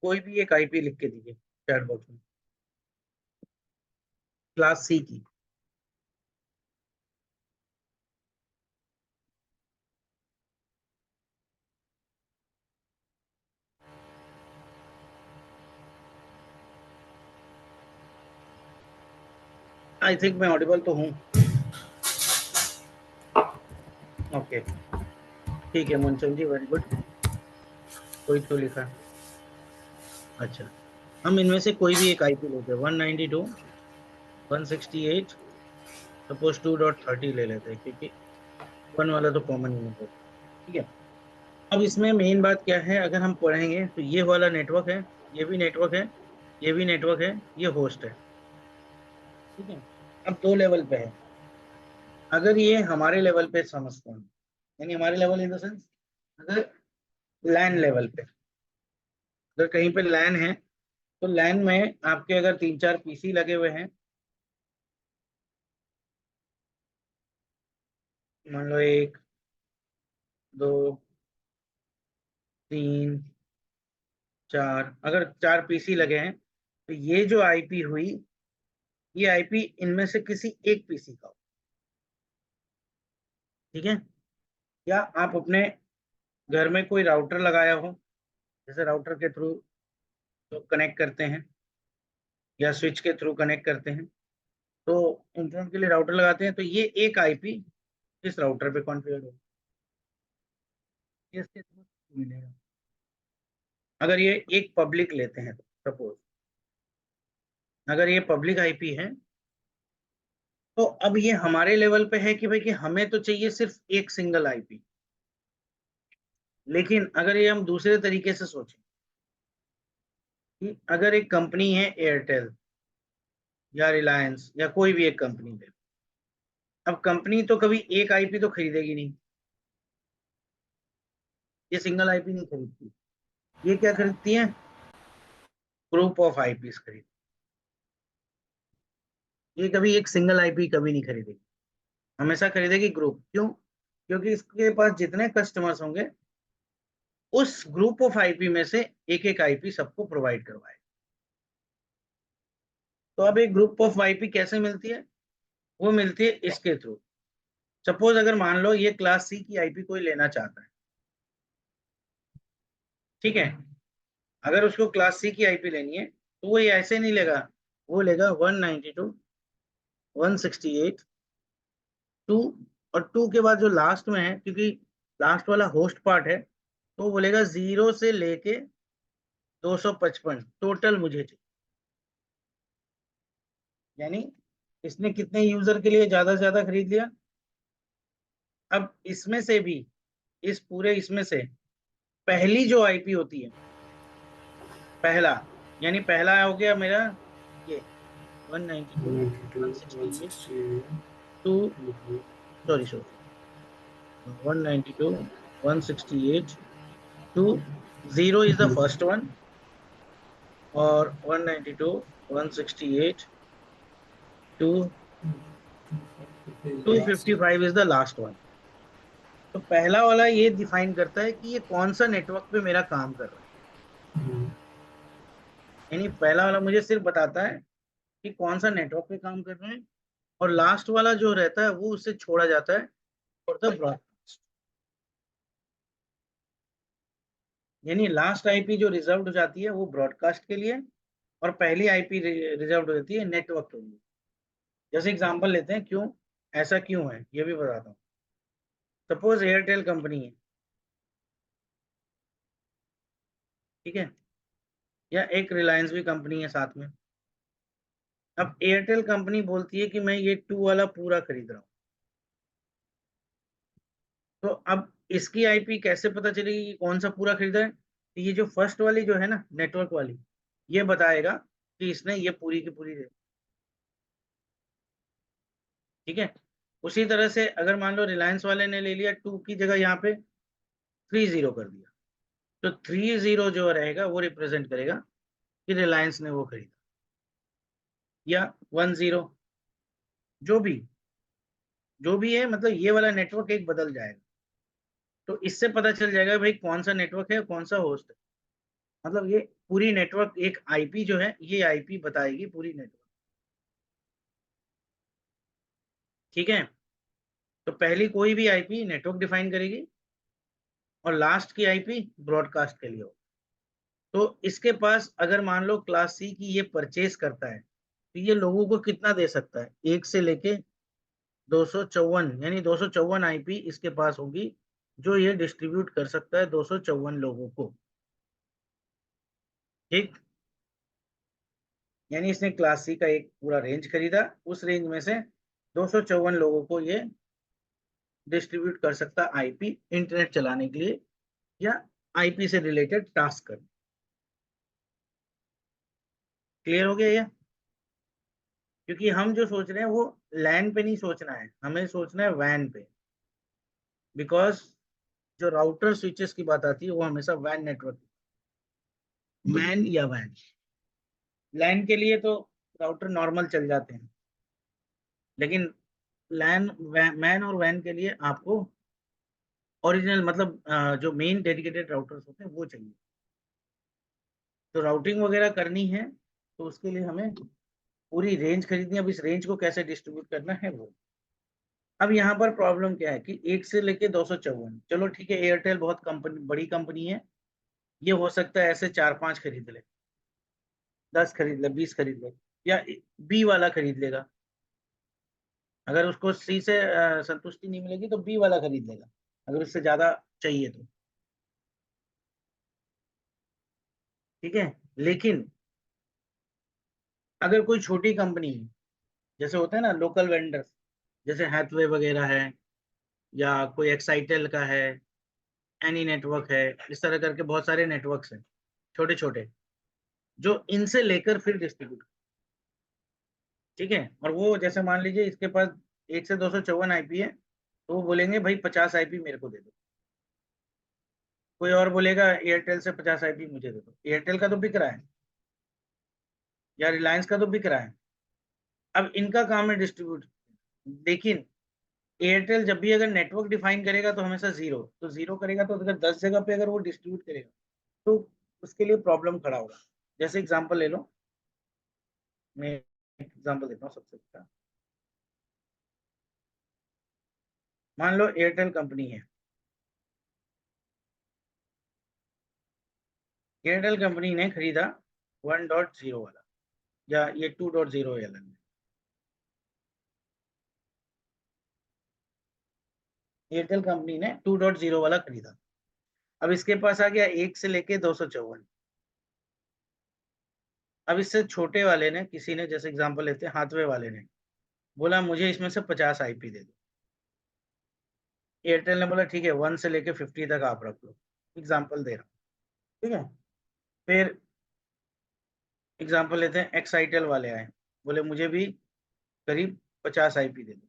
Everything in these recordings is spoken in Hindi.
कोई भी एक आईपी लिख के दीजिए चैट बॉक्स में, क्लास सी की। आई थिंक मैं ऑडिबल तो हूँ। ओके ठीक है मुंचन जी, वेरी गुड। कोई तो लिखा है। अच्छा, हम इनमें से कोई भी एक आईपी लेते हैं, 192 168 सपोज 2.30 ले लेते हैं, क्योंकि वन वाला तो कॉमन ही है। ठीक है, अब इसमें मेन बात क्या है, अगर हम पढ़ेंगे तो ये वाला नेटवर्क है, ये भी नेटवर्क है, ये भी नेटवर्क है, ये होस्ट है। ठीक है, अब दो लेवल पे है। अगर ये हमारे लेवल पे समझते हैं, यानी हमारे लेवल इन द सेंस, अगर लैन लेवल पे, अगर कहीं पे लैन है तो लैन में आपके अगर 3-4 पीसी लगे हुए हैं, मान लो 1 2 3 4, अगर 4 पीसी लगे हैं तो ये जो आईपी हुई, ये आईपी इनमें से किसी एक पीसी का हो। ठीक है, या आप अपने घर में कोई राउटर लगाया हो, जैसे राउटर के थ्रू तो कनेक्ट करते हैं या स्विच के थ्रू कनेक्ट करते हैं, तो इंटरनेट के लिए राउटर लगाते हैं, तो ये एक आईपी इस राउटर पे कॉन्फ़िगर होगा, इसके थ्रू मिलेगा। अगर ये एक पब्लिक लेते हैं, सपोज अगर ये पब्लिक आईपी है, तो अब ये हमारे लेवल पे है कि भाई कि हमें तो चाहिए सिर्फ एक सिंगल आईपी। लेकिन अगर ये हम दूसरे तरीके से सोचें कि अगर एक कंपनी है एयरटेल या रिलायंस या कोई भी एक कंपनी है, अब कंपनी तो कभी एक आईपी तो खरीदेगी नहीं, ये सिंगल आईपी नहीं खरीदती, ये क्या खरीदती है, ग्रुप ऑफ आईपीस खरीद। ये कभी एक सिंगल आईपी कभी नहीं खरीदेगी, हमेशा खरीदेगी ग्रुप। क्यों? क्योंकि इसके पास जितने कस्टमर्स होंगे, उस ग्रुप ऑफ आईपी में से एक एक आईपी सबको प्रोवाइड करवाए। तो अब एक ग्रुप ऑफ आईपी कैसे मिलती है? वो मिलती है इसके थ्रू। सपोज अगर मान लो ये क्लास सी की आईपी कोई लेना चाहता है, ठीक है, अगर उसको क्लास सी की आईपी लेनी है तो वो ये ऐसे नहीं लेगा, वो लेगा 192 168 2, और 2 के बाद जो लास्ट में है, क्योंकि लास्ट वाला होस्ट पार्ट है, तो वो लेगा 0 से लेके 255 टोटल मुझे चाहिए। यानी इसने कितने यूजर के लिए ज्यादा से ज्यादा खरीद लिया? अब इसमें से भी, इस पूरे इसमें से पहली जो आईपी होती है, पहला, यानी पहला हो गया मेरा ये 192 168 2, sorry sorry, 192 168 2, 0 is the first one, और 192 168 2 255 इज द लास्ट वन। तो पहला वाला ये डिफाइन करता है कि ये कौन सा नेटवर्क पे मेरा काम कर रहा है, यानी पहला वाला मुझे सिर्फ बताता है कि कौन सा नेटवर्क पे काम कर रहे हैं, और लास्ट वाला जो रहता है वो उससे छोड़ा जाता है फॉर द ब्रॉडकास्ट। यानी लास्ट आईपी जो रिजर्व हो जाती है वो ब्रॉडकास्ट के लिए, और पहली आईपी रिजर्व हो जाती है नेटवर्क के लिए। जैसे एग्जांपल लेते हैं, क्यों ऐसा क्यों है ये भी बताता हूँ। सपोज एयरटेल कंपनी है, ठीक है, या एक रिलायंस भी कंपनी है साथ में। अब एयरटेल कंपनी बोलती है कि मैं ये 2 वाला पूरा खरीद रहा हूँ, तो अब इसकी आईपी कैसे पता चलेगी कि कौन सा पूरा खरीदा है? तो ये जो फर्स्ट वाली जो है ना नेटवर्क वाली, ये बताएगा कि इसने ये पूरी की पूरी दे। ठीक है, उसी तरह से अगर मान लो रिलायंस वाले ने ले लिया 2 की जगह यहाँ पे 30 कर दिया, तो 30 जो रहेगा वो रिप्रेजेंट करेगा कि रिलायंस ने वो खरीदा, या 10, जो भी जो भी है, मतलब ये वाला नेटवर्क एक बदल जाएगा। तो इससे पता चल जाएगा भाई कौन सा नेटवर्क है, कौन सा होस्ट है। मतलब ये पूरी नेटवर्क, एक आईपी जो है ये आईपी बताएगी पूरी नेटवर्क। ठीक है, तो पहली कोई भी आईपी नेटवर्क डिफाइन करेगी और लास्ट की आईपी ब्रॉडकास्ट के लिए हो। तो इसके पास अगर मान लो क्लास सी की ये परचेज करता है तो ये लोगों को कितना दे सकता है, 1 से लेके 254, यानी 254 आईपी इसके पास होगी जो ये डिस्ट्रीब्यूट कर सकता है 254 लोगों को। ठीक, यानी इसने क्लास सी का एक पूरा रेंज खरीदा, उस रेंज में से 254 लोगों को ये डिस्ट्रीब्यूट कर सकता है आईपी इंटरनेट चलाने के लिए या आईपी से रिलेटेड टास्क कर। क्लियर हो गया ये? क्योंकि हम जो सोच रहे हैं वो लैन पे नहीं सोचना है, हमें सोचना है वैन पे। बिकॉज जो राउटर स्विचेस की बात आती है वो हमेशा वैन नेटवर्क, मैन या वैन। लैन के लिए तो राउटर नॉर्मल चल जाते हैं, लेकिन लैन मैन और वैन के लिए आपको ओरिजिनल मतलब जो मेन डेडिकेटेड राउटर्स होते हैं वो चाहिए। तो राउटिंग वगैरह करनी है तो उसके लिए हमें पूरी रेंज खरीदनी है। अब इस रेंज को कैसे डिस्ट्रीब्यूट करना है वो। अब यहाँ पर प्रॉब्लम क्या है कि 1 से लेके 254, चलो ठीक है, एयरटेल बहुत कंपनी, बड़ी कंपनी है, ये हो सकता है ऐसे 4-5 खरीद ले, 10 खरीद ले, 20 खरीद ले, या बी वाला खरीद लेगा। अगर उसको सी से संतुष्टि नहीं मिलेगी तो बी वाला खरीद लेगा, अगर उससे ज्यादा चाहिए तो। ठीक है, लेकिन अगर कोई छोटी कंपनी है, जैसे होता है ना लोकल वेंडर्स, जैसे हैथवे वगैरह है, या कोई एक्साइटेल का है, एनी नेटवर्क है, इस तरह करके बहुत सारे नेटवर्क्स हैं छोटे छोटे, जो इनसे लेकर फिर डिस्ट्रीब्यूट। ठीक है, और वो जैसे मान लीजिए इसके पास 1 से 254 आईपी है, तो वो बोलेंगे भाई 50 आईपी मेरे को दे दो। कोई और बोलेगा एयरटेल से 50 आईपी मुझे दे दो, एयरटेल का तो बिक रहा है या रिलायंस का तो बिक रहा है। अब इनका काम है डिस्ट्रीब्यूट। लेकिन एयरटेल जब भी अगर नेटवर्क डिफाइन करेगा तो हमेशा जीरो, तो जीरो करेगा तो अगर 10 जगह पे अगर वो डिस्ट्रीब्यूट करेगा तो उसके लिए प्रॉब्लम खड़ा होगा। जैसे एग्जांपल ले लो, मैं एग्जांपल देता हूँ सबसे अच्छा। मान लो एयरटेल कंपनी है, एयरटेल कंपनी ने खरीदा 1.0 वाला, या ये 2.0 वाला, एयरटेल कंपनी ने 2.0 वाला खरीदा। अब इसके पास आ गया 1 से लेके 254। अब इससे छोटे वाले ने, किसी ने, जैसे एग्जांपल लेते हैं हाथवे वाले ने, बोला मुझे इसमें से 50 आईपी दे दो। एयरटेल ने बोला ठीक है 1 से लेके 50 तक आप रख लो, एग्जांपल दे रहा हूँ। ठीक है, फिर एग्जांपल लेते हैं एक्साइटेल वाले आए, बोले मुझे भी करीब 50 आईपी दे दो।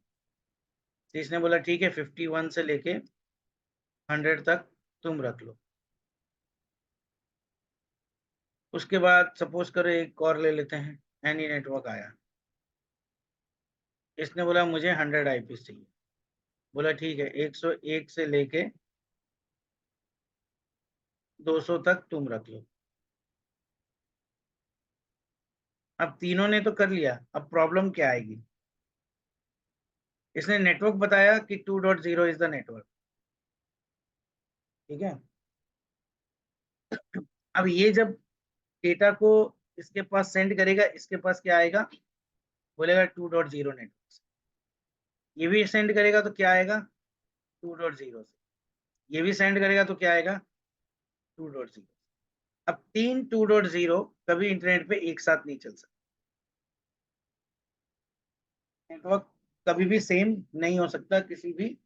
तो इसने बोला ठीक है 51 से लेके 100 तक तुम रख लो। उसके बाद सपोज करो एक और ले लेते हैं, एनी नेटवर्क आया, इसने बोला मुझे 100 आईपी चाहिए। बोला ठीक है 101 से लेके 200 तक तुम रख लो। अब तीनों ने तो कर लिया, अब प्रॉब्लम क्या आएगी? इसने नेटवर्क बताया कि 2.0 इज द नेटवर्क। ठीक है, अब ये जब डेटा को इसके पास सेंड करेगा, इसके पास क्या आएगा? बोलेगा 2.0 नेटवर्क। ये भी सेंड करेगा तो क्या आएगा? 2.0 से। ये भी सेंड करेगा तो क्या आएगा? 2.0। अब तीन 2.0 कभी इंटरनेट पे एक साथ नहीं चल सकते। नेटवर्क कभी भी सेम नहीं हो सकता किसी भी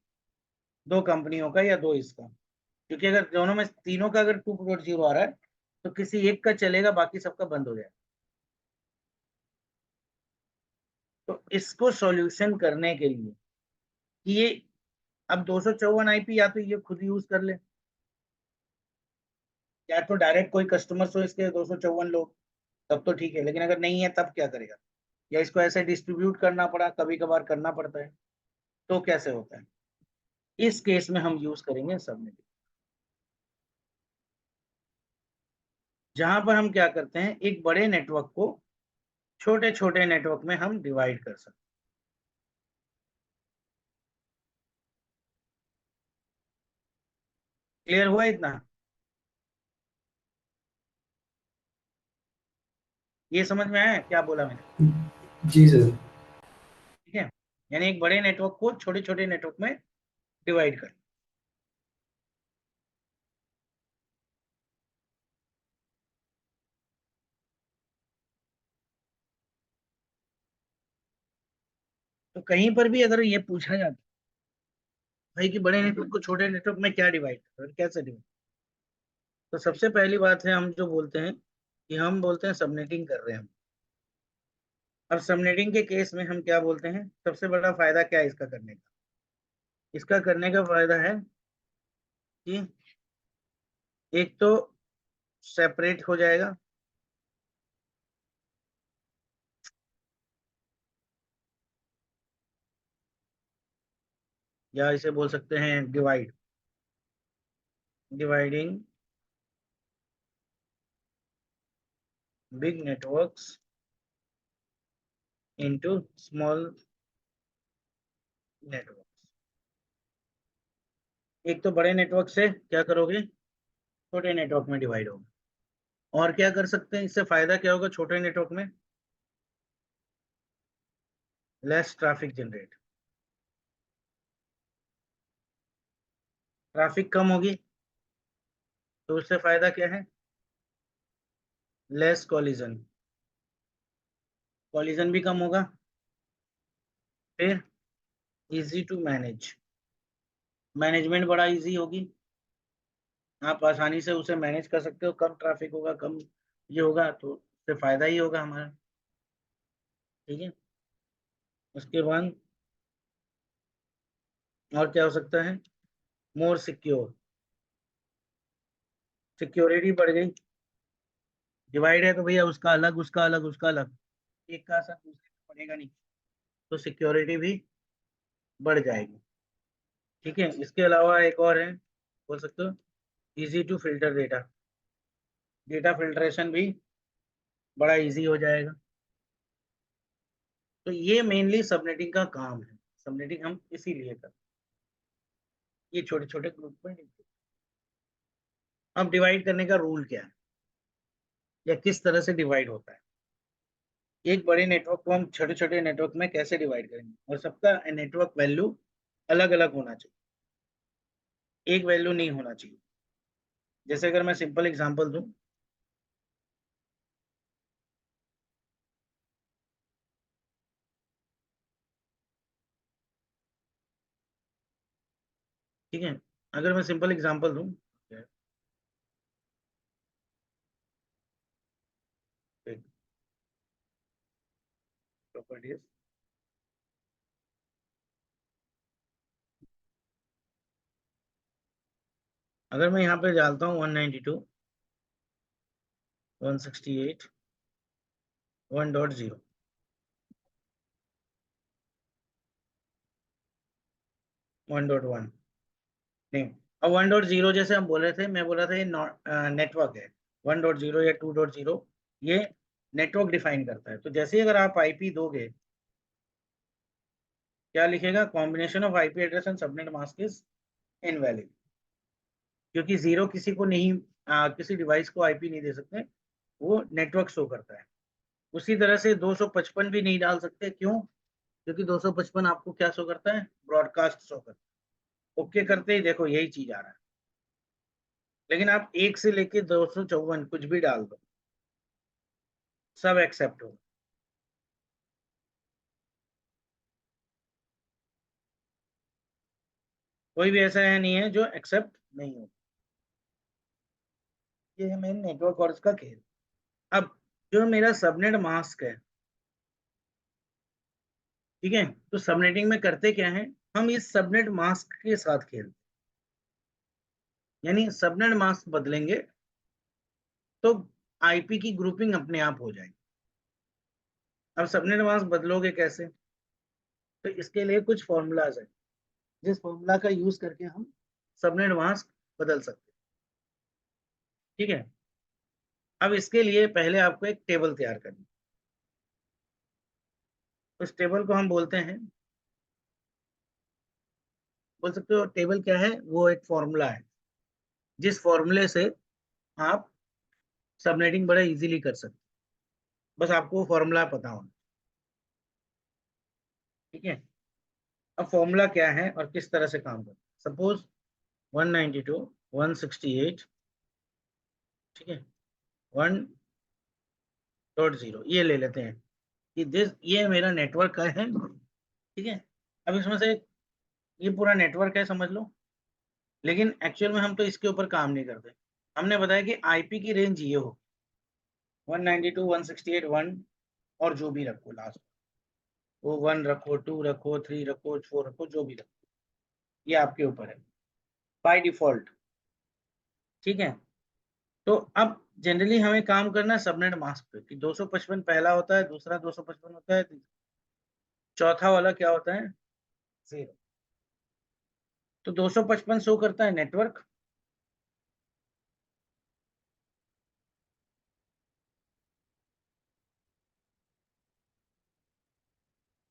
दो कंपनियों का या दो इसका, क्योंकि अगर दोनों में तीनों का अगर 2.0 आ रहा है तो किसी एक का चलेगा, बाकी सबका बंद हो जाएगा। तो इसको सॉल्यूशन करने के लिए कि ये अब 254 आईपी या तो ये खुद यूज कर ले, या तो डायरेक्ट कोई कस्टमर हो इसके 254 लोग, तब तो ठीक है, लेकिन अगर नहीं है तब क्या करेगा? या इसको ऐसे डिस्ट्रीब्यूट करना पड़ा, कभी कभार करना पड़ता है, तो कैसे होता है? इस केस में हम यूज करेंगे सबनेटिंग। जहां पर हम क्या करते हैं, एक बड़े नेटवर्क को छोटे छोटे नेटवर्क में हम डिवाइड कर सकते हैं। क्लियर हुआ इतना? ये समझ में आया क्या बोला मैंने? जी सर। ठीक है, यानी एक बड़े नेटवर्क को छोटे छोटे नेटवर्क में डिवाइड कर। तो कहीं पर भी अगर ये पूछा जाता भाई कि बड़े नेटवर्क को छोटे नेटवर्क में क्या डिवाइड कर, कैसे डिवाइड, तो सबसे पहली बात है, हम जो बोलते हैं कि हम बोलते हैं सबनेटिंग कर रहे हैं हम। अब सबनेटिंग के केस में हम क्या बोलते हैं, सबसे बड़ा फायदा क्या है इसका करने का? इसका करने का फायदा है कि एक तो सेपरेट हो जाएगा, या इसे बोल सकते हैं divide, dividing big networks into small networks. एक तो बड़े नेटवर्क से क्या करोगे, छोटे नेटवर्क में डिवाइड होगा। और क्या कर सकते हैं, इससे फायदा क्या होगा छोटे नेटवर्क में? लेस ट्रैफिक जनरेट, ट्रैफिक कम होगी, तो उससे फायदा क्या है? लेस कॉलिजन, कॉलिजन भी कम होगा। फिर इजी टू मैनेज, मैनेजमेंट बड़ा इजी होगी, आप आसानी से उसे मैनेज कर सकते हो, कम ट्रैफिक होगा, कम ये होगा, तो उससे फायदा ही होगा हमारा। ठीक है, उसके बाद और क्या हो सकता है? मोर सिक्योर, सिक्योरिटी बढ़ गई। डिवाइड है तो भैया उसका अलग, उसका अलग, उसका अलग, एक का असर दूसरे पे पड़ेगा नहीं, तो सिक्योरिटी भी बढ़ जाएगी। ठीक है, इसके अलावा एक और है, बोल सकते हो easy to filter data, data filtration भी बड़ा इजी हो जाएगा। तो ये मेनली सबनेटिंग का काम है, सबनेटिंग हम इसीलिए करते हैं, ये छोटे छोटे ग्रुप में नहीं। अब डिवाइड करने का रूल क्या है, या किस तरह से डिवाइड होता है? एक बड़े नेटवर्क को हम छोटे छोटे नेटवर्क में कैसे डिवाइड करेंगे, और सबका नेटवर्क वैल्यू अलग अलग होना चाहिए, एक वैल्यू नहीं होना चाहिए। जैसे अगर मैं सिंपल एग्जांपल दूं, ठीक है, अगर मैं सिंपल एग्जांपल दूं, प्रॉपर्टीज, अगर मैं यहाँ पे डालता हूँ 192 168 1.0, वन डॉट वन, नहीं, अब 1.0 जैसे हम बोल रहे थे, मैं बोल रहा था ये नेटवर्क है, 1.0 या 2.0 ये नेटवर्क डिफाइन करता है। तो जैसे ही अगर आप आईपी दोगे, क्या लिखेगा, combination of IP address and subnet mask is invalid, क्योंकि जीरो किसी को नहीं, किसी डिवाइस को आईपी नहीं दे सकते, वो नेटवर्क शो करता है। उसी तरह से 255 भी नहीं डाल सकते, क्यों? क्योंकि 255 आपको क्या शो करता है, ब्रॉडकास्ट शो करता है। ओके करते ही देखो यही चीज आ रहा है, लेकिन आप एक से लेके 254 कुछ भी डाल दो, सब एक्सेप्ट हो, कोई भी ऐसा है नहीं है जो एक्सेप्ट नहीं हो। ये है मेन नेटवर्क और इसका खेल। अब जो मेरा सबनेट मास्क है, ठीक है, तो सबनेटिंग में करते क्या है, हम इस सबनेट मास्क के साथ खेलते, यानी सबनेट मास्क बदलेंगे तो आईपी की ग्रुपिंग अपने आप हो जाएगी। अब सबनेट मास्क बदलोगे कैसे, तो इसके लिए कुछ फॉर्मूलाज है, जिस फॉर्मूला का यूज करके हम सबनेट मास्क बदल सकते हैं। ठीक है, अब इसके लिए पहले आपको एक टेबल तैयार करनी, उस टेबल को हम बोलते हैं, बोल सकते हो टेबल क्या है, वो एक फॉर्मूला है जिस फॉर्मूले से आप सबनेटिंग बड़ा इजीली कर सकते, बस आपको फॉर्मूला पता होना, ठीक है। अब फॉर्मूला क्या है और किस तरह से काम करता है, सपोज 192 168, ठीक है, 1.0 ये ले लेते हैं कि ये मेरा नेटवर्क का है, ठीक है। अब इसमें से ये पूरा नेटवर्क है समझ लो, लेकिन एक्चुअल में हम तो इसके ऊपर काम नहीं करते, हमने बताया कि आईपी की रेंज ये हो 192 168 1 और जो भी रखो लास्ट, वो 1 रखो 2 रखो 3 रखो 4 रखो, जो भी रखो, ये आपके ऊपर है बाय डिफॉल्ट, ठीक है। तो अब जनरली हमें काम करना है सबनेट मास्क पे कि 255 पहला होता है, दूसरा 255 होता है, चौथा वाला क्या होता है 0। तो 255 शो करता है नेटवर्क,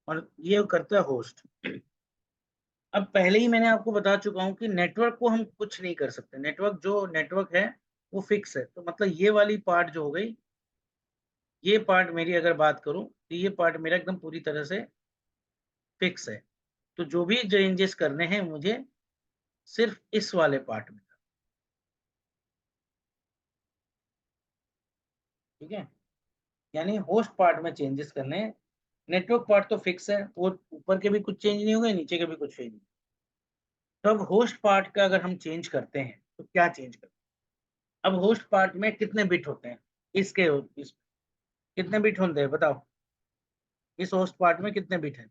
और ये करता है होस्ट। अब पहले ही मैंने आपको बता चुका हूं कि नेटवर्क को हम कुछ नहीं कर सकते, नेटवर्क जो नेटवर्क है वो फिक्स है, तो मतलब ये वाली पार्ट जो हो गई, ये पार्ट मेरी अगर बात करूं तो ये पार्ट मेरा एकदम पूरी तरह से फिक्स है, तो जो भी चेंजेस करने हैं मुझे सिर्फ इस वाले पार्ट में, ठीक है। यानी होस्ट पार्ट में चेंजेस करने हैं, नेटवर्क पार्ट तो फिक्स है, वो ऊपर के भी कुछ चेंज नहीं होंगे, नीचे के भी कुछ चेंज नहीं। तो अब होस्ट पार्ट का अगर हम चेंज करते हैं तो क्या चेंज करते हैं, अब होस्ट पार्ट में कितने बिट होते हैं, इसके इस कितने बिट होते हैं बताओ, इस होस्ट पार्ट में कितने बिट हैं,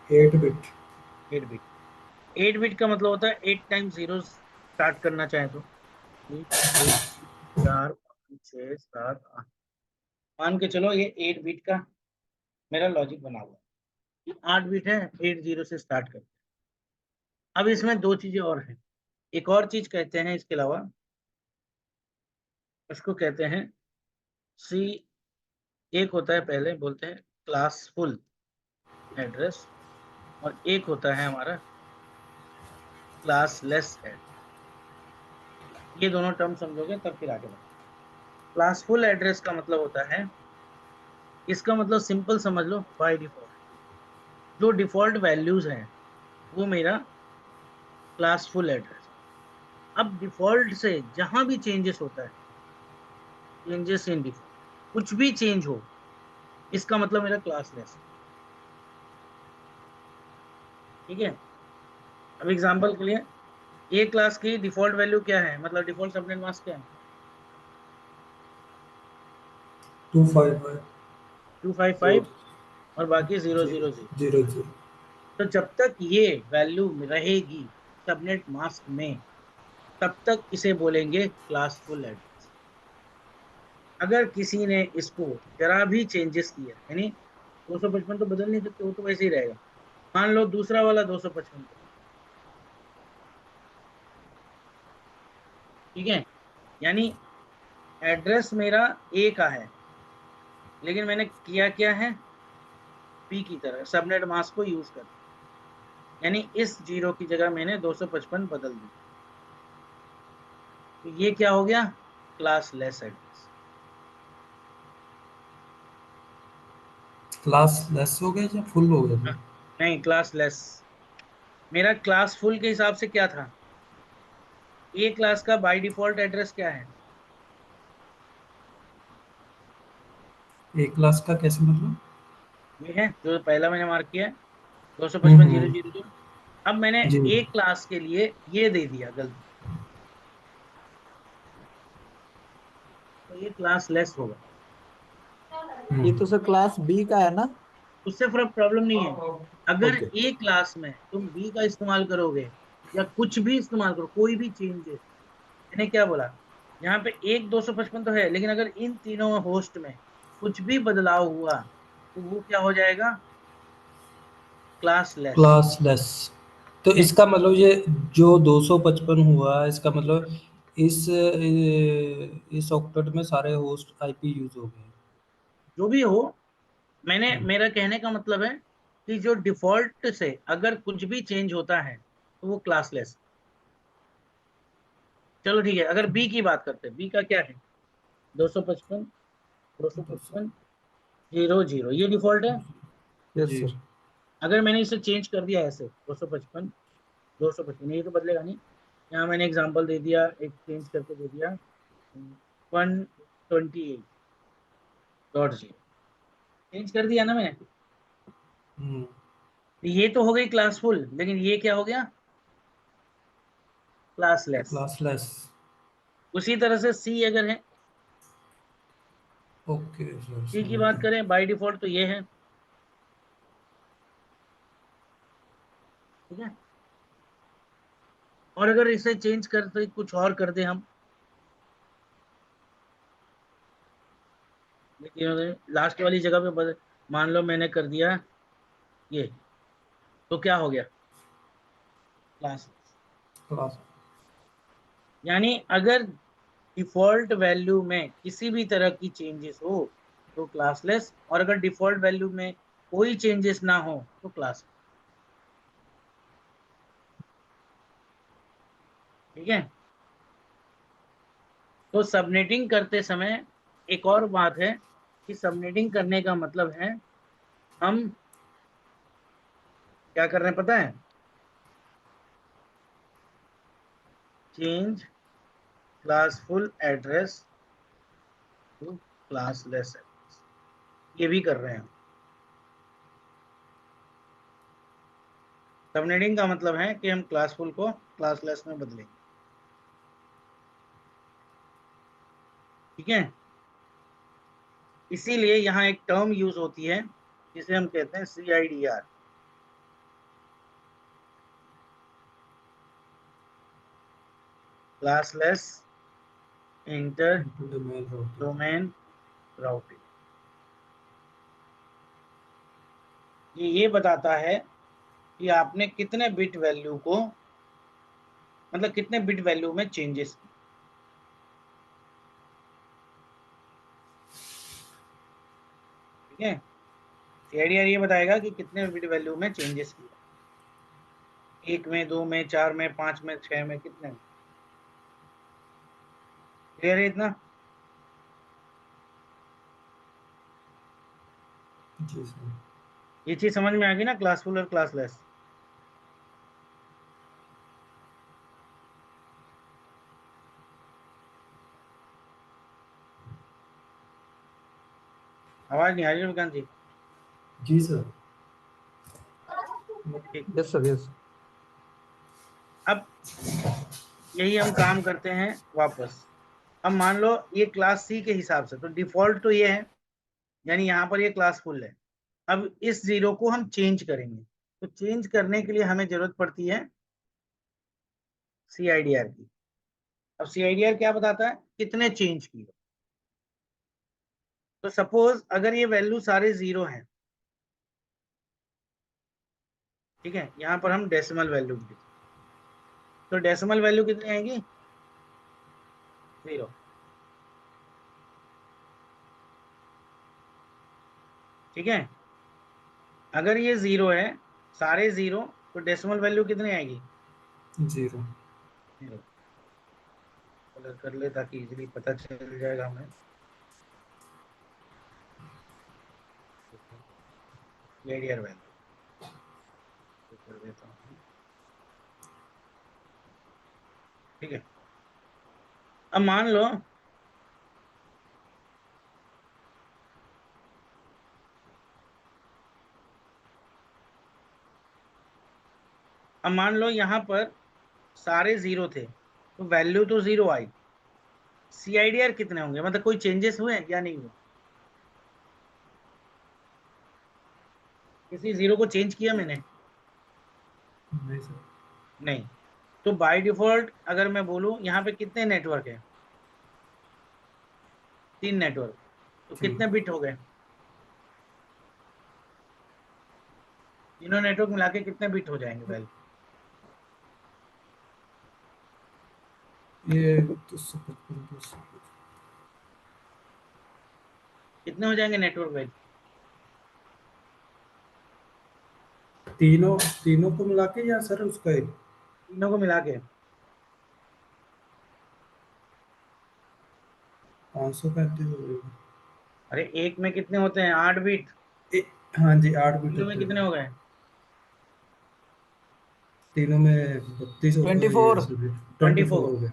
8 बिट। 8 बिट। 8 बिट का मतलब होता है 8 टाइम्स जीरो स्टार्ट करना चाहे तो 1 2 4 5 6 7 8, मान के चलो ये 8 बिट का मेरा लॉजिक बना हुआ है, 8 बिट है, 8 जीरो से स्टार्ट करते हैं। अब इसमें दो चीजें और हैं, एक और चीज कहते हैं इसके अलावा, उसको कहते हैं सी, एक होता है पहले बोलते हैं क्लासफुल एड्रेस, और एक होता है हमारा क्लासलेस एड्रेस। ये दोनों टर्म समझोगे तब फिर आगे बढ़ो। क्लासफुल एड्रेस का मतलब होता है, इसका मतलब सिंपल समझ लो, बाय डिफॉल्ट जो डिफॉल्ट वैल्यूज हैं वो मेरा क्लासफुल एड्रेस। अब डिफॉल्ट से जहां भी चेंजेस होता है, चेंजेस इन डिफॉल्ट, कुछ भी चेंज हो, इसका मतलब मेरा क्लासलेस, ठीक है। अब एग्जांपल के लिए ए क्लास की डिफॉल्ट वैल्यू क्या है, मतलब डिफॉल्ट सबनेट मास्क क्या है 255 255 और बाकी 000। 000। तो जब तक ये वैल्यू रहेगी सबनेट मास्क में, तब तक इसे बोलेंगे क्लासफुल एड्रेस। अगर किसी ने इसको जरा भी चेंजेस किया, यानी 255 तो बदल नहीं सकते, वो तो वैसे ही रहेगा, मान लो दूसरा वाला 255, ठीक है, यानी एड्रेस मेरा ए का है, लेकिन मैंने किया क्या है बी की तरह सबनेट मास्क को यूज कर, यानी इस जीरो की जगह मैंने 255 बदल दी, तो ये क्या हो गया class less address. Class less हो गया या फुल हो गया था? नहीं क्लास लेस, मेरा क्लास फुल के हिसाब से क्या था, ए क्लास का बाय डिफॉल्ट एड्रेस क्या है, ए क्लास का कैसे मतलब? ये है जो पहला मैंने मार्क किया है 255 हम्म। 000। अब मैंने जी। ए क्लास के लिए ये दे दिया गलती, तो ये क्लास लेस होगा, ये तो सर क्लास बी का है ना। उससे फिर प्रॉब्लम नहीं है। अगर ओके। ए क्लास में तुम बी का इस्तेमाल करोगे या कुछ भी इस्तेमाल करो, कोई भी चेंजेस, मैंने क्या बोला, यहाँ पे एक 255 तो है, लेकिन अगर इन तीनों होस्ट में कुछ भी बदलाव हुआ तो वो क्या हो जाएगा क्लास लेस। Class less. तो इसका मतलब ये जो 255 हुआ, इसका मतलब इस ऑक्टेट में सारे होस्ट आईपी यूज हो गए। जो भी हो, मेरा कहने का मतलब है कि जो डिफॉल्ट से अगर कुछ भी चेंज होता है तो वो क्लासलेस। चलो ठीक है, अगर बी की बात करते हैं, बी का क्या है? 255, 255, 00, ये डिफॉल्ट है। यस जी। सर। अगर मैंने इसे चेंज कर दिया ऐसे 255, 255, ये तो बदलेगा नहीं। यहाँ मैंने एग्जांपल दे दिया, एक चेंज करके दे दिया 128.0, चेंज कर दिया ना मैंने। हम्म। ये तो हो गई क्लासफुल, लेकिन ये क्या हो गया? क्लासलेस। क्लासलेस। उसी तरह से सी अगर है, ओके सर, सी की समझ बात गया। करें बाय डिफॉल्ट तो ये है, ठीक है। और अगर इसे चेंज करते कुछ और कर दे हम, देखिए लास्ट वाली जगह पे मान लो मैंने कर दिया ये, तो क्या हो गया? क्लास। क्लास। यानी अगर डिफॉल्ट वैल्यू में किसी भी तरह की चेंजेस हो तो क्लासलेस, और अगर डिफॉल्ट वैल्यू में कोई चेंजेस ना हो तो क्लास। ठीक है। तो सबनेटिंग करते समय एक और बात है कि सबनेटिंग करने का मतलब है हम क्या कर रहे हैं पता है? Change classful address to classless address, ये भी कर रहे हैं। सबनेटिंग का मतलब है कि हम क्लासफुल को क्लासलेस में बदलेंगे। ठीक है। इसीलिए यहाँ एक टर्म यूज होती है जिसे हम कहते हैं CIDR, classless inter domain routing. Domain routing. ये बताता है कि आपने कितने बिट वैल्यू को, मतलब कितने बिट वैल्यू में चेंजेस किए। ठीक है। CIDR ये बताएगा कि कितने बिट वैल्यू में चेंजेस किए, एक में, दो में, चार में, पांच में, छह में, कितने में। क्लियर है इतना? जी सर। ये चीज समझ में आ गई ना, क्लासफुल और क्लासलेस। आवाज नहीं आ रही विकांत जी? जी सर। ठीक। Yes sir. यस। अब यही हम काम करते हैं वापस। अब मान लो ये क्लास सी के हिसाब से तो डिफॉल्ट तो ये है, यानी यहाँ पर ये क्लास फुल है। अब इस जीरो को हम चेंज करेंगे, तो चेंज करने के लिए हमें जरूरत पड़ती है CIDR की। अब CIDR क्या बताता है? कितने चेंज किए। तो सपोज अगर ये वैल्यू सारे जीरो हैं, ठीक है, यहाँ पर हम डेसिमल वैल्यू भी, तो डेसिमल वैल्यू कितनी आएगी? 0। ठीक है। अगर ये 0 है, सारे 0, तो डेसिमल वैल्यू कितनी आएगी? जीरो। 0। कलर कर ले ताकि इजीली पता चल जाएगा हमें। CIDR वैल्यू कर देता हूँ। ठीक है। अब मान लो यहाँ पर सारे 0 थे, तो वैल्यू तो 0 आई। CIDR कितने होंगे, मतलब कोई चेंजेस हुए या नहीं हुए? किसी 0 को चेंज किया मैंने? नहीं सर। नहीं। तो बाय डिफॉल्ट अगर मैं बोलूं यहाँ पे कितने नेटवर्क है? 3 नेटवर्क। तो जी। कितने बिट हो गए? तीनों नेटवर्क मिला के कितने बिट हो जाएंगे वैल्यू? ये 255 कितने हो जाएंगे नेटवर्क वैल्यू? तीनों तीनों को मिला के या सर उसका एक? तीनों को मिला के 535 हो जाएगा। अरे एक में कितने होते हैं? 8 बिट। हाँ जी, 8 बिट तीनों में होते कितने हैं। हो गए? तीनों में 32 हो गया, ये 24। 24 24। हो गया।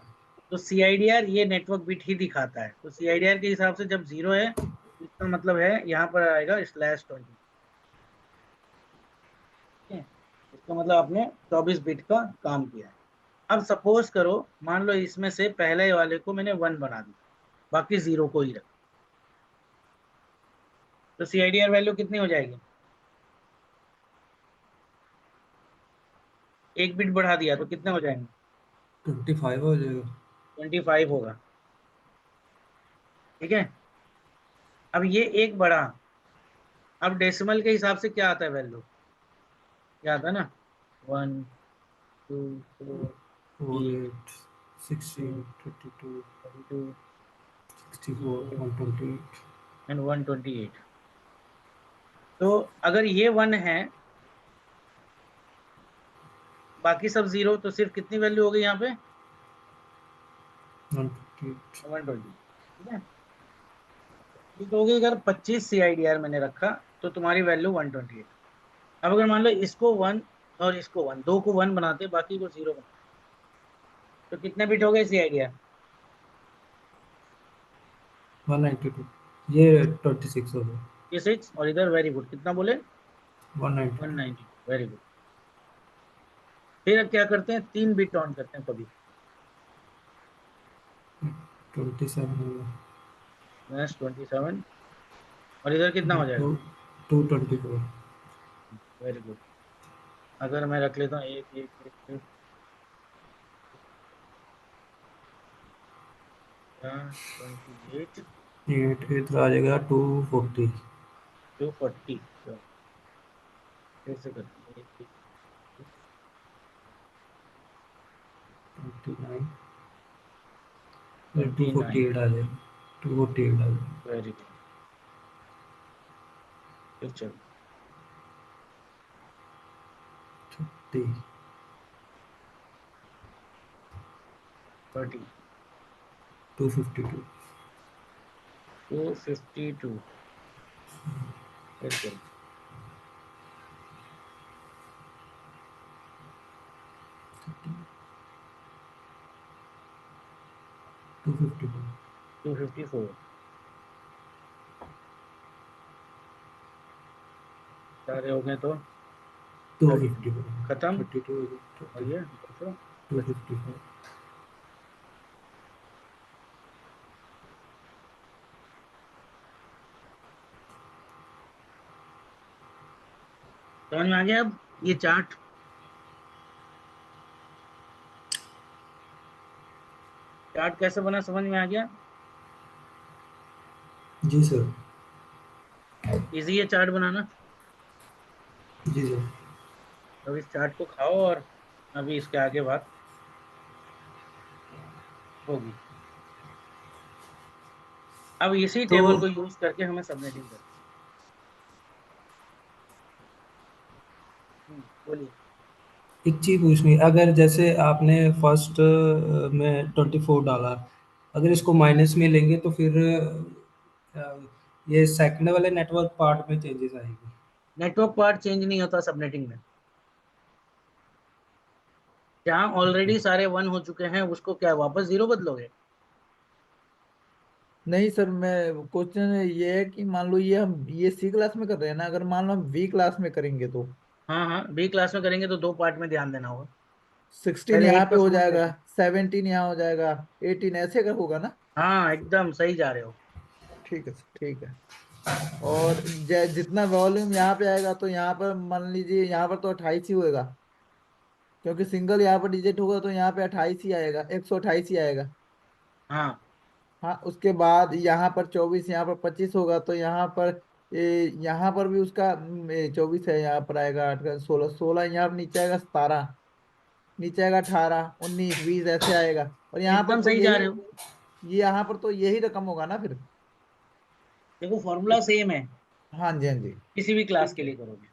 तो CIDR ये नेटवर्क बिट ही दिखाता है, तो CIDR के हिसाब से जब 0 है तो इसका मतलब है यहाँ पर आएगा /20। ठीक है, इसका मतलब आपने 24 बिट का काम किया है। अब सपोज करो, मान लो इसमें से पहले वाले को मैंने 1 बना दिया, बाकी 0 को ही रख, तो CIDR वैल्यू कितनी हो जाएगी? 1 बिट बढ़ा दिया तो कितने हो जाएंगे? 25 हो जाएगा। 25 होगा। ठीक है, अब ये एक बढ़ा, अब डेसिमल के हिसाब से क्या आता है वैल्यू? क्या आता है ना, 1 2 4 8 48 16 32 32 64 128। एंड 128। तो अगर ये 1 है, बाकी सब 0, तो सिर्फ कितनी वैल्यू हो गई यहाँ पे? 158। 120। ठीक है, ये तो हो गई। अगर 25 CIDR मैंने रखा तो तुम्हारी वैल्यू 128। अब अगर मान लो इसको 1 और इसको 1, दो को 1 बनाते, बाकी को 0 बनाते, तो कितने बिट हो गए CIDR? 192। ये 26 हो गया। ये 6, और इधर वेरी गुड, कितना बोले? 192। 192। Very good. फिर अब क्या करते हैं, 3 बिट ऑन करते हैं कभी। 27 हो गया। -27, और इधर कितना हो जाएगा? 224। Very good. अगर मैं रख लेता हूँ 28 इधर आ जाएगा 240। 240। फिर से करते हैं, 29। 29। 248 आ जाएगा। 248 आ जाएगा। Very good. फिर चलो 30। 30। 252। 252। फिर चलो 254। 254। सारे हो गए तो 32। 254। खत्म। 32 और 30। ये 255। 255। समझ में आ गया अब ये चार्ट? चार्ट कैसे बना समझ में आ गया? जी सर। इजी है चार्ट बनाना। जी सर। अब इस चार्ट को खाओ, और अभी इसके आगे बात होगी। अब इसी तो टेबल को यूज करके हमें सबनेटिंग करना है। बोलिए। एक चीज पूछनी, अगर जैसे आपने फर्स्ट में 24 डाला, अगर इसको माइनस में लेंगे तो फिर ये सेकंड वाले नेटवर्क पार्ट में चेंजेस आएगी? नेटवर्क पार्ट चेंज नहीं होता सबनेटिंग में। जहाँ ओके। ऑलरेडी सारे 1 हो चुके हैं उसको क्या वापस 0 बदलोगे? नहीं सर, मैं क्वेश्चन ये है कि मान लो ये हम ये सी क्लास में कर रहे हैं ना, अगर मान लो हम वी क्लास में करेंगे तो हाँ हाँ, बी क्लास में करेंगे तो 2 पार्ट में ध्यान देना होगा। 16 पहले यहाँ एक पे तो हो समझ जाएगा, लेते हैं। 17 यहाँ हो जाएगा, 18 ऐसे का होगा ना। हाँ एकदम सही जा रहे हो। ठीक है सर, ठीक है। और जितना वॉल्यूम यहाँ पे आएगा तो यहाँ पर मान लीजिए यहाँ पर तो 28 ही होएगा, क्योंकि सिंगल यहाँ पर डिजिट होगा तो यहाँ पे 28 ही आएगा, 128 ही आएगा। हाँ हाँ, उसके बाद यहाँ पर 24, यहाँ पर 25 होगा तो यहाँ पर यहाँ पर भी उसका 24 है, यहाँ पर आएगा 8 का 16, 16 यहाँ पर नीचे आएगा 17, नीचे आएगा 18, 19, 20 ऐसे आएगा। और यहाँ पर एकदम तो सही जा रहे हो। ये यहाँ पर तो यही रकम होगा ना फिर। देखो फॉर्मूला सेम है, हाँ जी, हाँ जी। किसी भी क्लास के लिए करोगे।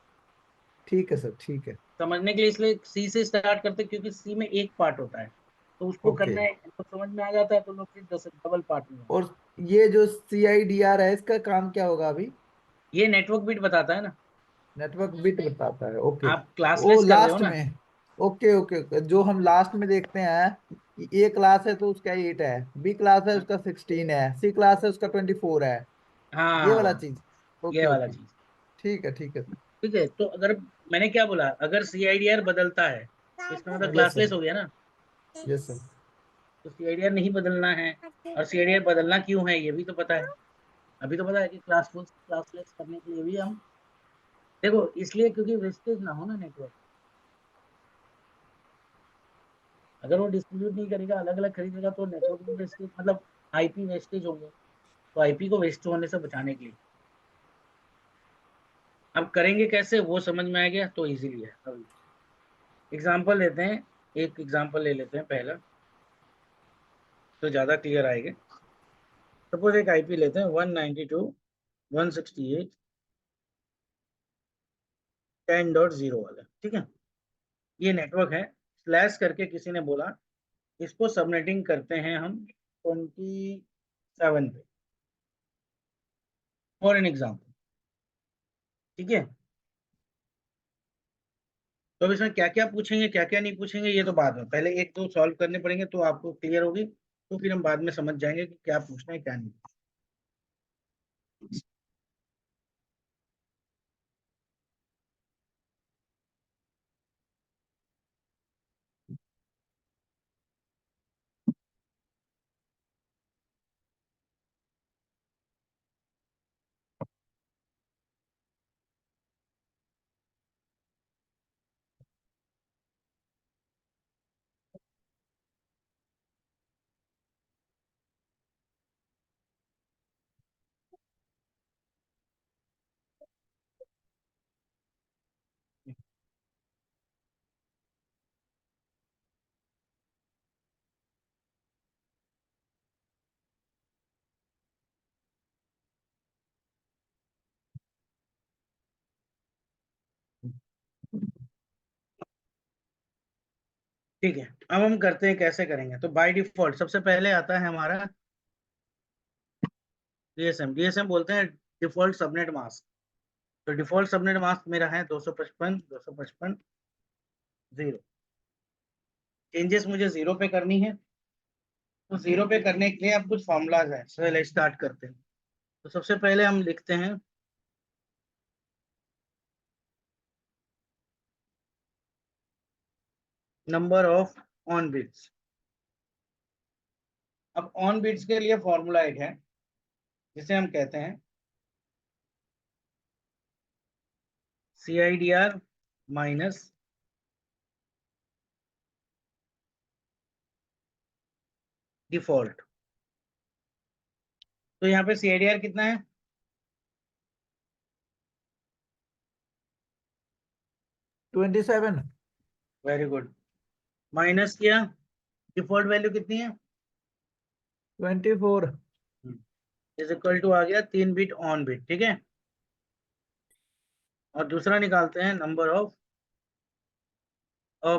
ठीक है सर, ठीक है। समझने के लिए इसलिए सी से स्टार्ट करते हैं, क्योंकि सी में एक पार्ट होता है, तो उसको ओके। करना है तो समझ में आ जाता है, तो लोग फिर डबल पार्ट में जाते और ये जो CIDR है इसका काम क्या होगा अभी? हैं। ये नेटवर्क बिट बताता है ना। नेटवर्क बिट बताता है, ओके। आप वो क्लासलेस कर रहे हो लास्ट ना। में। ओके ओके ओके, जो हम लास्ट में देखते हैं कि ए क्लास है तो उसका 8 है, बी क्लास है उसका 16 है, सी क्लास है उसका 24 है। ये वाला हाँ, चीज। ये ओके वाला ओके। चीज। ठीक है, ठीक है सर। ठीक है, तो अगर मैंने क्या बोला, अगर सीआईडीआर बदलता है तो इसका मतलब यस सर। क्लासलेस हो गया ना। Yes sir. तो सीआईडीआर नहीं बदलना है, और सीआईडीआर बदलना क्यों है ये भी तो पता है। अभी तो पता है कि क्लासलेस करने के लिए भी हम, देखो इसलिए क्योंकि वेस्टेज ना हो ना नेटवर्क। अगर वो डिस्ट्रीब्यूट नहीं करेगा, अलग अलग खरीदेगा, तो नेटवर्क में वेस्टेज मतलब आईपी वेस्टेज होंगे। तो आईपी को वेस्ट होने से बचाने के लिए अब करेंगे कैसे, वो समझ में आ गया तो इजीली है। अभी एग्जांपल लेते हैं, एक एग्जांपल ले लेते हैं पहला, तो ज्यादा क्लियर आएगा। सपोज एक आईपी लेते हैं 192.168.10.0 वाला, ठीक है। ये नेटवर्क है, स्लैश करके किसी ने बोला इसको सबनेटिंग करते हैं हम 27 पे, फॉर एन एग्जाम्पल, ठीक है। तो अब इसमें क्या क्या पूछेंगे क्या क्या नहीं पूछेंगे ये तो बाद में, पहले एक दो सॉल्व करने पड़ेंगे तो आपको क्लियर होगी, तो फिर हम बाद में समझ जाएंगे कि क्या पूछना है क्या नहीं। ठीक है, अब हम करते हैं कैसे करेंगे। तो बाय डिफॉल्ट सबसे पहले आता है हमारा डीएसएम। डीएसएम बोलते हैं डिफॉल्ट सबनेट मास्क। तो डिफॉल्ट सबनेट मास्क मेरा है 255.255.0। चेंजेस मुझे जीरो पे करनी है, तो जीरो पे करने के लिए अब कुछ फॉर्मूलाज है, चलिए स्टार्ट करते हैं। तो सबसे पहले हम लिखते हैं नंबर ऑफ ऑन बिट्स। अब ऑन बिट्स के लिए फॉर्मूला एक है जिसे हम कहते हैं CIDR माइनस डिफॉल्ट। तो यहाँ पे CIDR कितना है, 27। Very good. माइनस किया, डिफॉल्ट वैल्यू कितनी है, 24। इज इक्वल टू आ गया 3 बिट ऑन बिट, ठीक है। और दूसरा निकालते हैं number of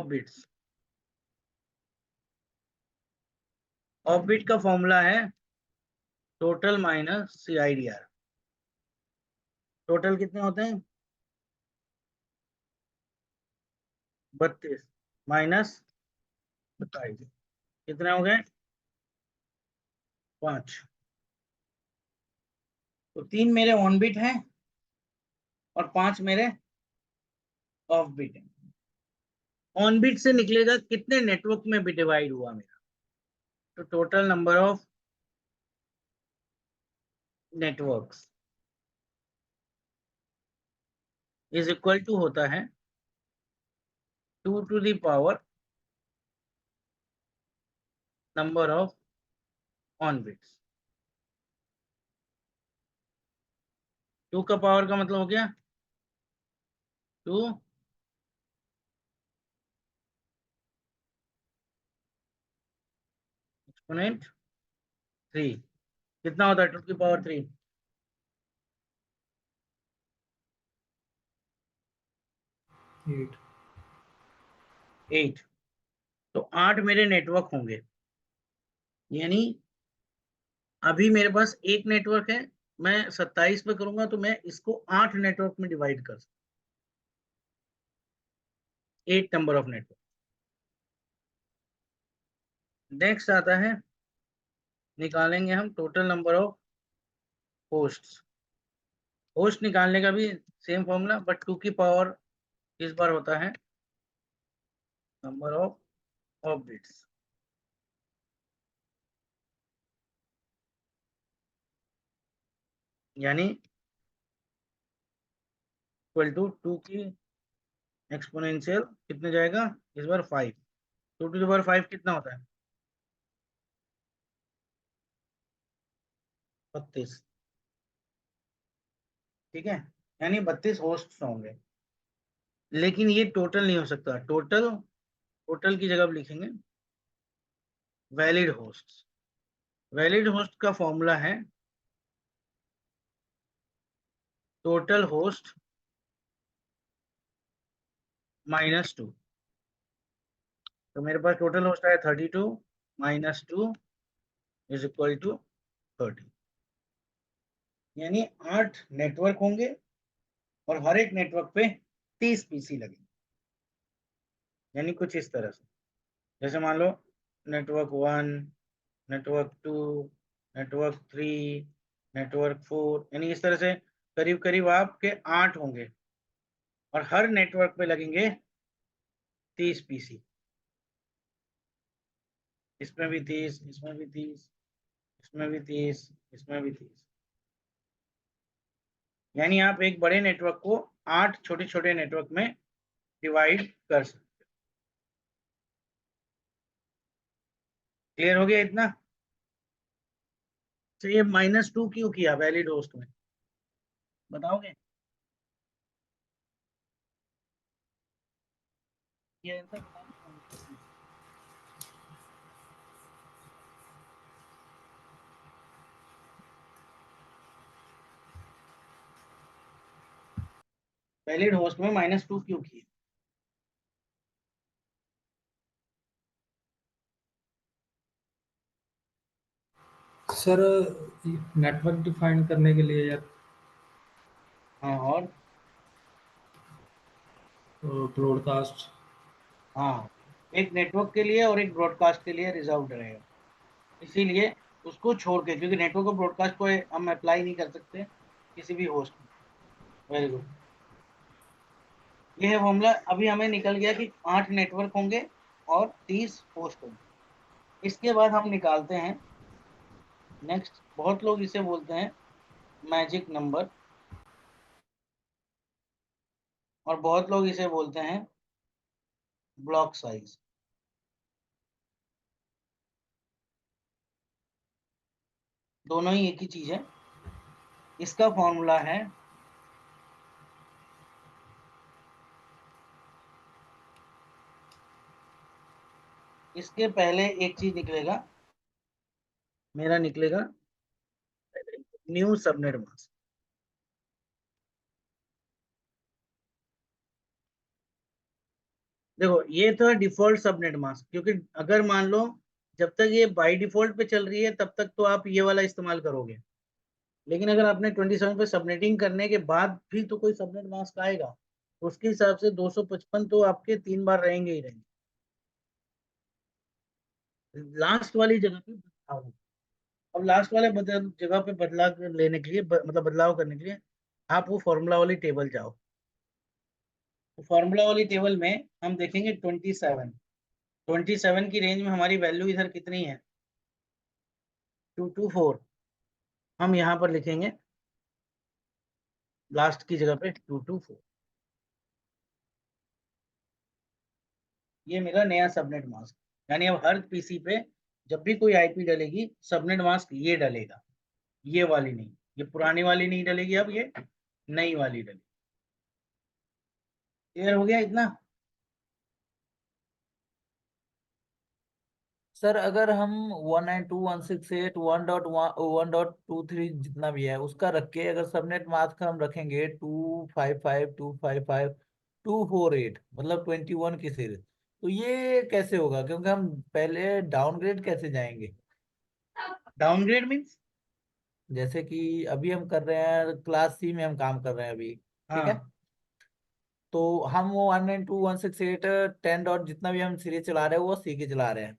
bits. Of bit का फॉर्मूला है टोटल माइनस CIDR। टोटल कितने होते हैं 32 माइनस 27, कितने हो गए 5। तो 3 मेरे ऑन बिट हैं और 5 मेरे ऑफ बिट हैं। ऑन बिट से निकलेगा कितने नेटवर्क में भी डिवाइड हुआ मेरा। तो total number of networks is equal to होता है 2 to the power number of on bits. 2 का पावर का मतलब हो गया 2 एक्सपोनेंट 3 कितना होता है 2 की पावर 3? 8। 8। तो 8 मेरे नेटवर्क होंगे, यानी अभी मेरे पास एक नेटवर्क है, मैं 27 पे करूंगा तो मैं इसको 8 नेटवर्क में डिवाइड कर सकता, 8 नंबर ऑफ नेटवर्क। नेक्स्ट आता है, निकालेंगे हम total number of hosts. Host निकालने का भी सेम फॉर्मूला, बट 2 की पावर इस बार होता है नंबर ऑफ बिट्स, यानी इक्वल टू 2 की एक्सपोनेंशियल कितने जाएगा इस बार 5, 2 टू द पावर 5 कितना होता है 32, ठीक है, यानी 32 होस्ट होंगे। लेकिन ये टोटल नहीं हो सकता, टोटल टोटल की जगह आप लिखेंगे वैलिड होस्ट। वैलिड होस्ट का फॉर्मूला है टोटल होस्ट -2। तो मेरे पास टोटल होस्ट आया 32 -2 इज इक्वल टू 30, यानी 8 नेटवर्क होंगे और हर एक नेटवर्क पे 30 पीसी लगेंगे। यानी कुछ इस तरह से, जैसे मान लो नेटवर्क 1, नेटवर्क 2, नेटवर्क 3, नेटवर्क 4, यानी इस तरह से करीब करीब आपके 8 होंगे और हर नेटवर्क पे लगेंगे 30 पीसी। इसमें भी 30, इसमें भी 30, इसमें भी 30, इसमें भी 30, यानी आप एक बड़े नेटवर्क को 8 छोटे छोटे नेटवर्क में डिवाइड कर सकते। क्लियर हो गया इतना? तो ये -2 क्यों किया वैलिड होस्ट में, बताओगे? ये आंसर बताना। वैलिड होस्ट में -2 क्यों किए? सर नेटवर्क डिफाइन करने के लिए या हाँ, और ब्रॉडकास्ट। हाँ, एक नेटवर्क के लिए और एक ब्रॉडकास्ट के लिए रिजर्व्ड रहेगा, इसीलिए उसको छोड़ के, क्योंकि नेटवर्क और ब्रॉडकास्ट को हम अप्लाई नहीं कर सकते किसी भी होस्ट में। वेरी गुड, ये है फॉर्मूला। अभी हमें निकल गया कि 8 नेटवर्क होंगे और 30 होस्ट होंगे। इसके बाद हम निकालते हैं नेक्स्ट, बहुत लोग इसे बोलते हैं मैजिक नंबर और बहुत लोग इसे बोलते हैं ब्लॉक साइज। दोनों ही एक ही चीज है। इसका फॉर्मूला है इसके पहले एक चीज निकलेगा, मेरा निकलेगा न्यू सबनेट मास्क। देखो ये तो है डिफॉल्ट सबनेट मास्क, क्योंकि अगर मान लो जब तक ये बाय डिफॉल्ट पे चल रही है तब तक तो आप ये वाला इस्तेमाल करोगे, लेकिन अगर आपने 27 पे सबनेटिंग करने के बाद भी तो कोई सबनेट मास्क आएगा, तो उसके हिसाब से 255 तो आपके 3 बार रहेंगे ही रहेंगे। लास्ट वाली जगह पे बदलाव होगा। अब लास्ट वाले जगह पे बदलाव लेने के लिए मतलब बदलाव करने के लिए आप वो फॉर्मूला वाली टेबल जाओ। तो फॉर्मूला वाली टेबल में हम देखेंगे 27, 27 की रेंज में हमारी वैल्यू इधर कितनी है 224, हम यहाँ पर लिखेंगे लास्ट की जगह पे 224। ये मेरा नया सबनेट मास्क, यानी अब हर पीसी पे जब भी कोई आईपी डलेगी सबनेट मास्क ये डलेगा, ये वाली नहीं, ये पुरानी वाली नहीं डलेगी, अब ये नई वाली डलेगी। क्लियर हो गया इतना? सर अगर हम 192.168.1.1.23 जितना भी है उसका रख के अगर सबनेट मास्क हम रखेंगे 255, 255, 248 मतलब 21 की सीरीज, तो ये कैसे होगा? क्योंकि हम पहले डाउनग्रेड कैसे जाएंगे? Downgrade means? जैसे कि अभी हम कर रहे हैं क्लास सी में हम काम कर रहे हैं अभी, ठीक है? हाँ, तो हम वो 192.168.10 डॉट जितना भी हम सीरीज चला रहे हैं वो सी की चला रहे हैं।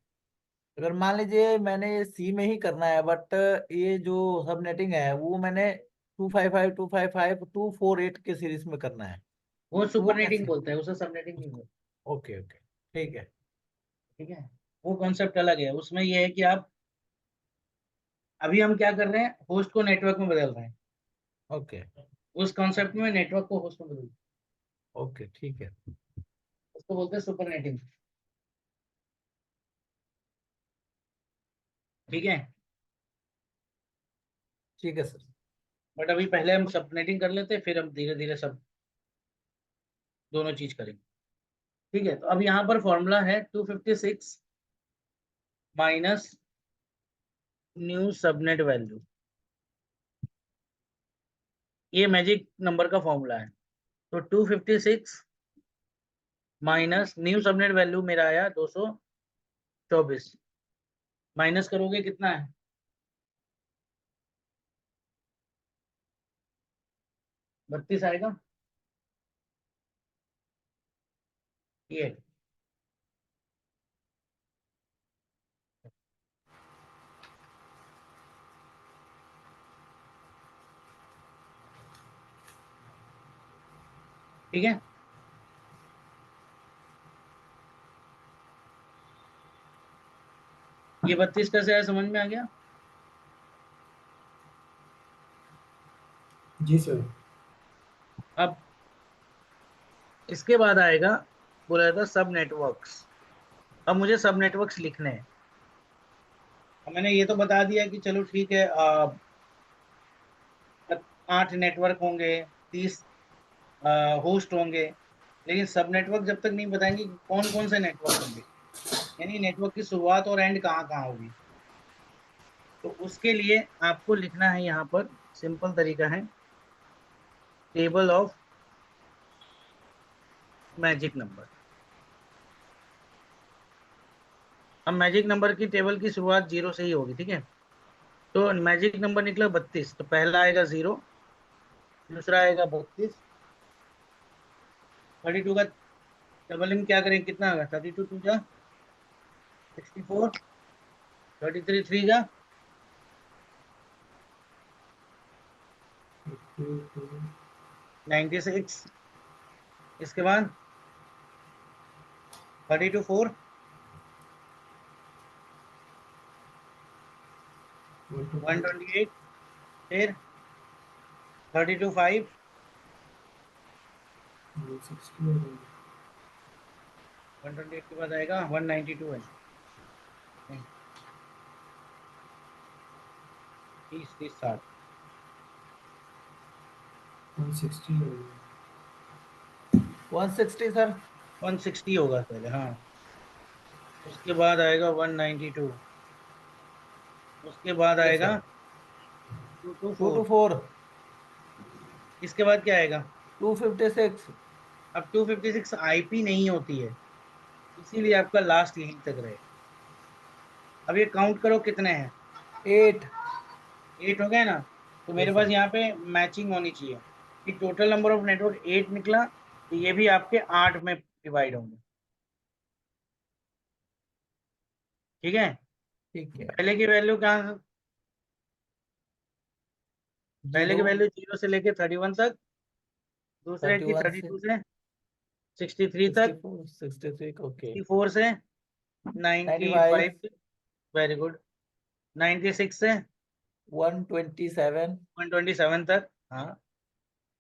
अगर मान लीजिए मैंने सी में ही करना है, बट ये जो सब नेटिंग है वो मैंने 255, 255, 248 के सीरीज में करना है, वो तो वो सुपरनेटिंग कैसे? बोलते हैं, उसे सबनेटिंग नहीं बोलते। ओके ओके, ठीक है। ठीक है, वो कॉन्सेप्ट अलग है। उसमें ये है कि आप, अभी हम क्या कर रहे हैं, होस्ट को नेटवर्क में बदल रहे हैं। ओके उस कॉन्सेप्ट में नेटवर्क को होस्ट में बदल, ओके, ठीक है। उसको बोलते हैं सुपरनेटिंग। ठीक है, ठीक है सर। बट अभी पहले हम सबनेटिंग कर लेते हैं, फिर हम धीरे धीरे सब दोनों चीज करेंगे। ठीक है, तो अब यहाँ पर फॉर्मूला है 256 माइनस न्यू सबनेट वैल्यू। ये मैजिक नंबर का फॉर्मूला है। तो 256 माइनस न्यू सबनेट वैल्यू मेरा आया 224, माइनस करोगे कितना है? 32 आएगा। ये ठीक है। ये 32 कैसे आया, समझ में आ गया? जी सर। अब इसके बाद आएगा, बोला था सब नेटवर्क्स। अब मुझे सब नेटवर्क्स लिखने हैं। अब मैंने ये तो बता दिया कि चलो ठीक है, 8 नेटवर्क होंगे, 30 होस्ट होंगे, लेकिन सब नेटवर्क जब तक नहीं बताएंगे कि कौन कौन से नेटवर्क होंगे, यानी नेटवर्क की शुरुआत और एंड कहाँ कहाँ होगी। तो उसके लिए आपको लिखना है यहाँ पर, सिंपल तरीका है, टेबल ऑफ मैजिक नंबर। अब मैजिक नंबर की टेबल की शुरुआत जीरो से ही होगी, ठीक है। तो मैजिक नंबर निकला 32, तो पहला आएगा 0, दूसरा आएगा 32, 32 का डबलिंग क्या करेंगे, कितना होगा? 32 टू जा 64, 33 थ्री जा 96, इसके बाद 32 4, 128, फिर 32 5, 128 के बाद आएगा 192 है। 30 30 60, 160 सर। 160 होगा पहले, हाँ। उसके बाद आएगा 192, उसके बाद यस आएगा सर। 224, 224, इसके बाद क्या आएगा? 256, अब 256 आईपी नहीं होती है, इसीलिए आपका लास्ट यहीं तक रहे। अब ये काउंट करो कितने हैं, 8। 8 हो गए ना। तो मेरे यस पास सर। यहाँ पे मैचिंग होनी चाहिए कि टोटल नंबर ऑफ नेटवर्क 8 निकला, तो ये भी आपके 8 में डिवाइड होंगे। ठीक है, ठीक है। पहले की वैल्यू कहाँ, पहले की 0, वैल्यू 0 से लेके 31 तक, दूसरे की 31 से 32 से 63 तक, 64, 63, ओके। 64 से 95, 95, वेरी गुड, 96 से 127, 127 तक, हाँ।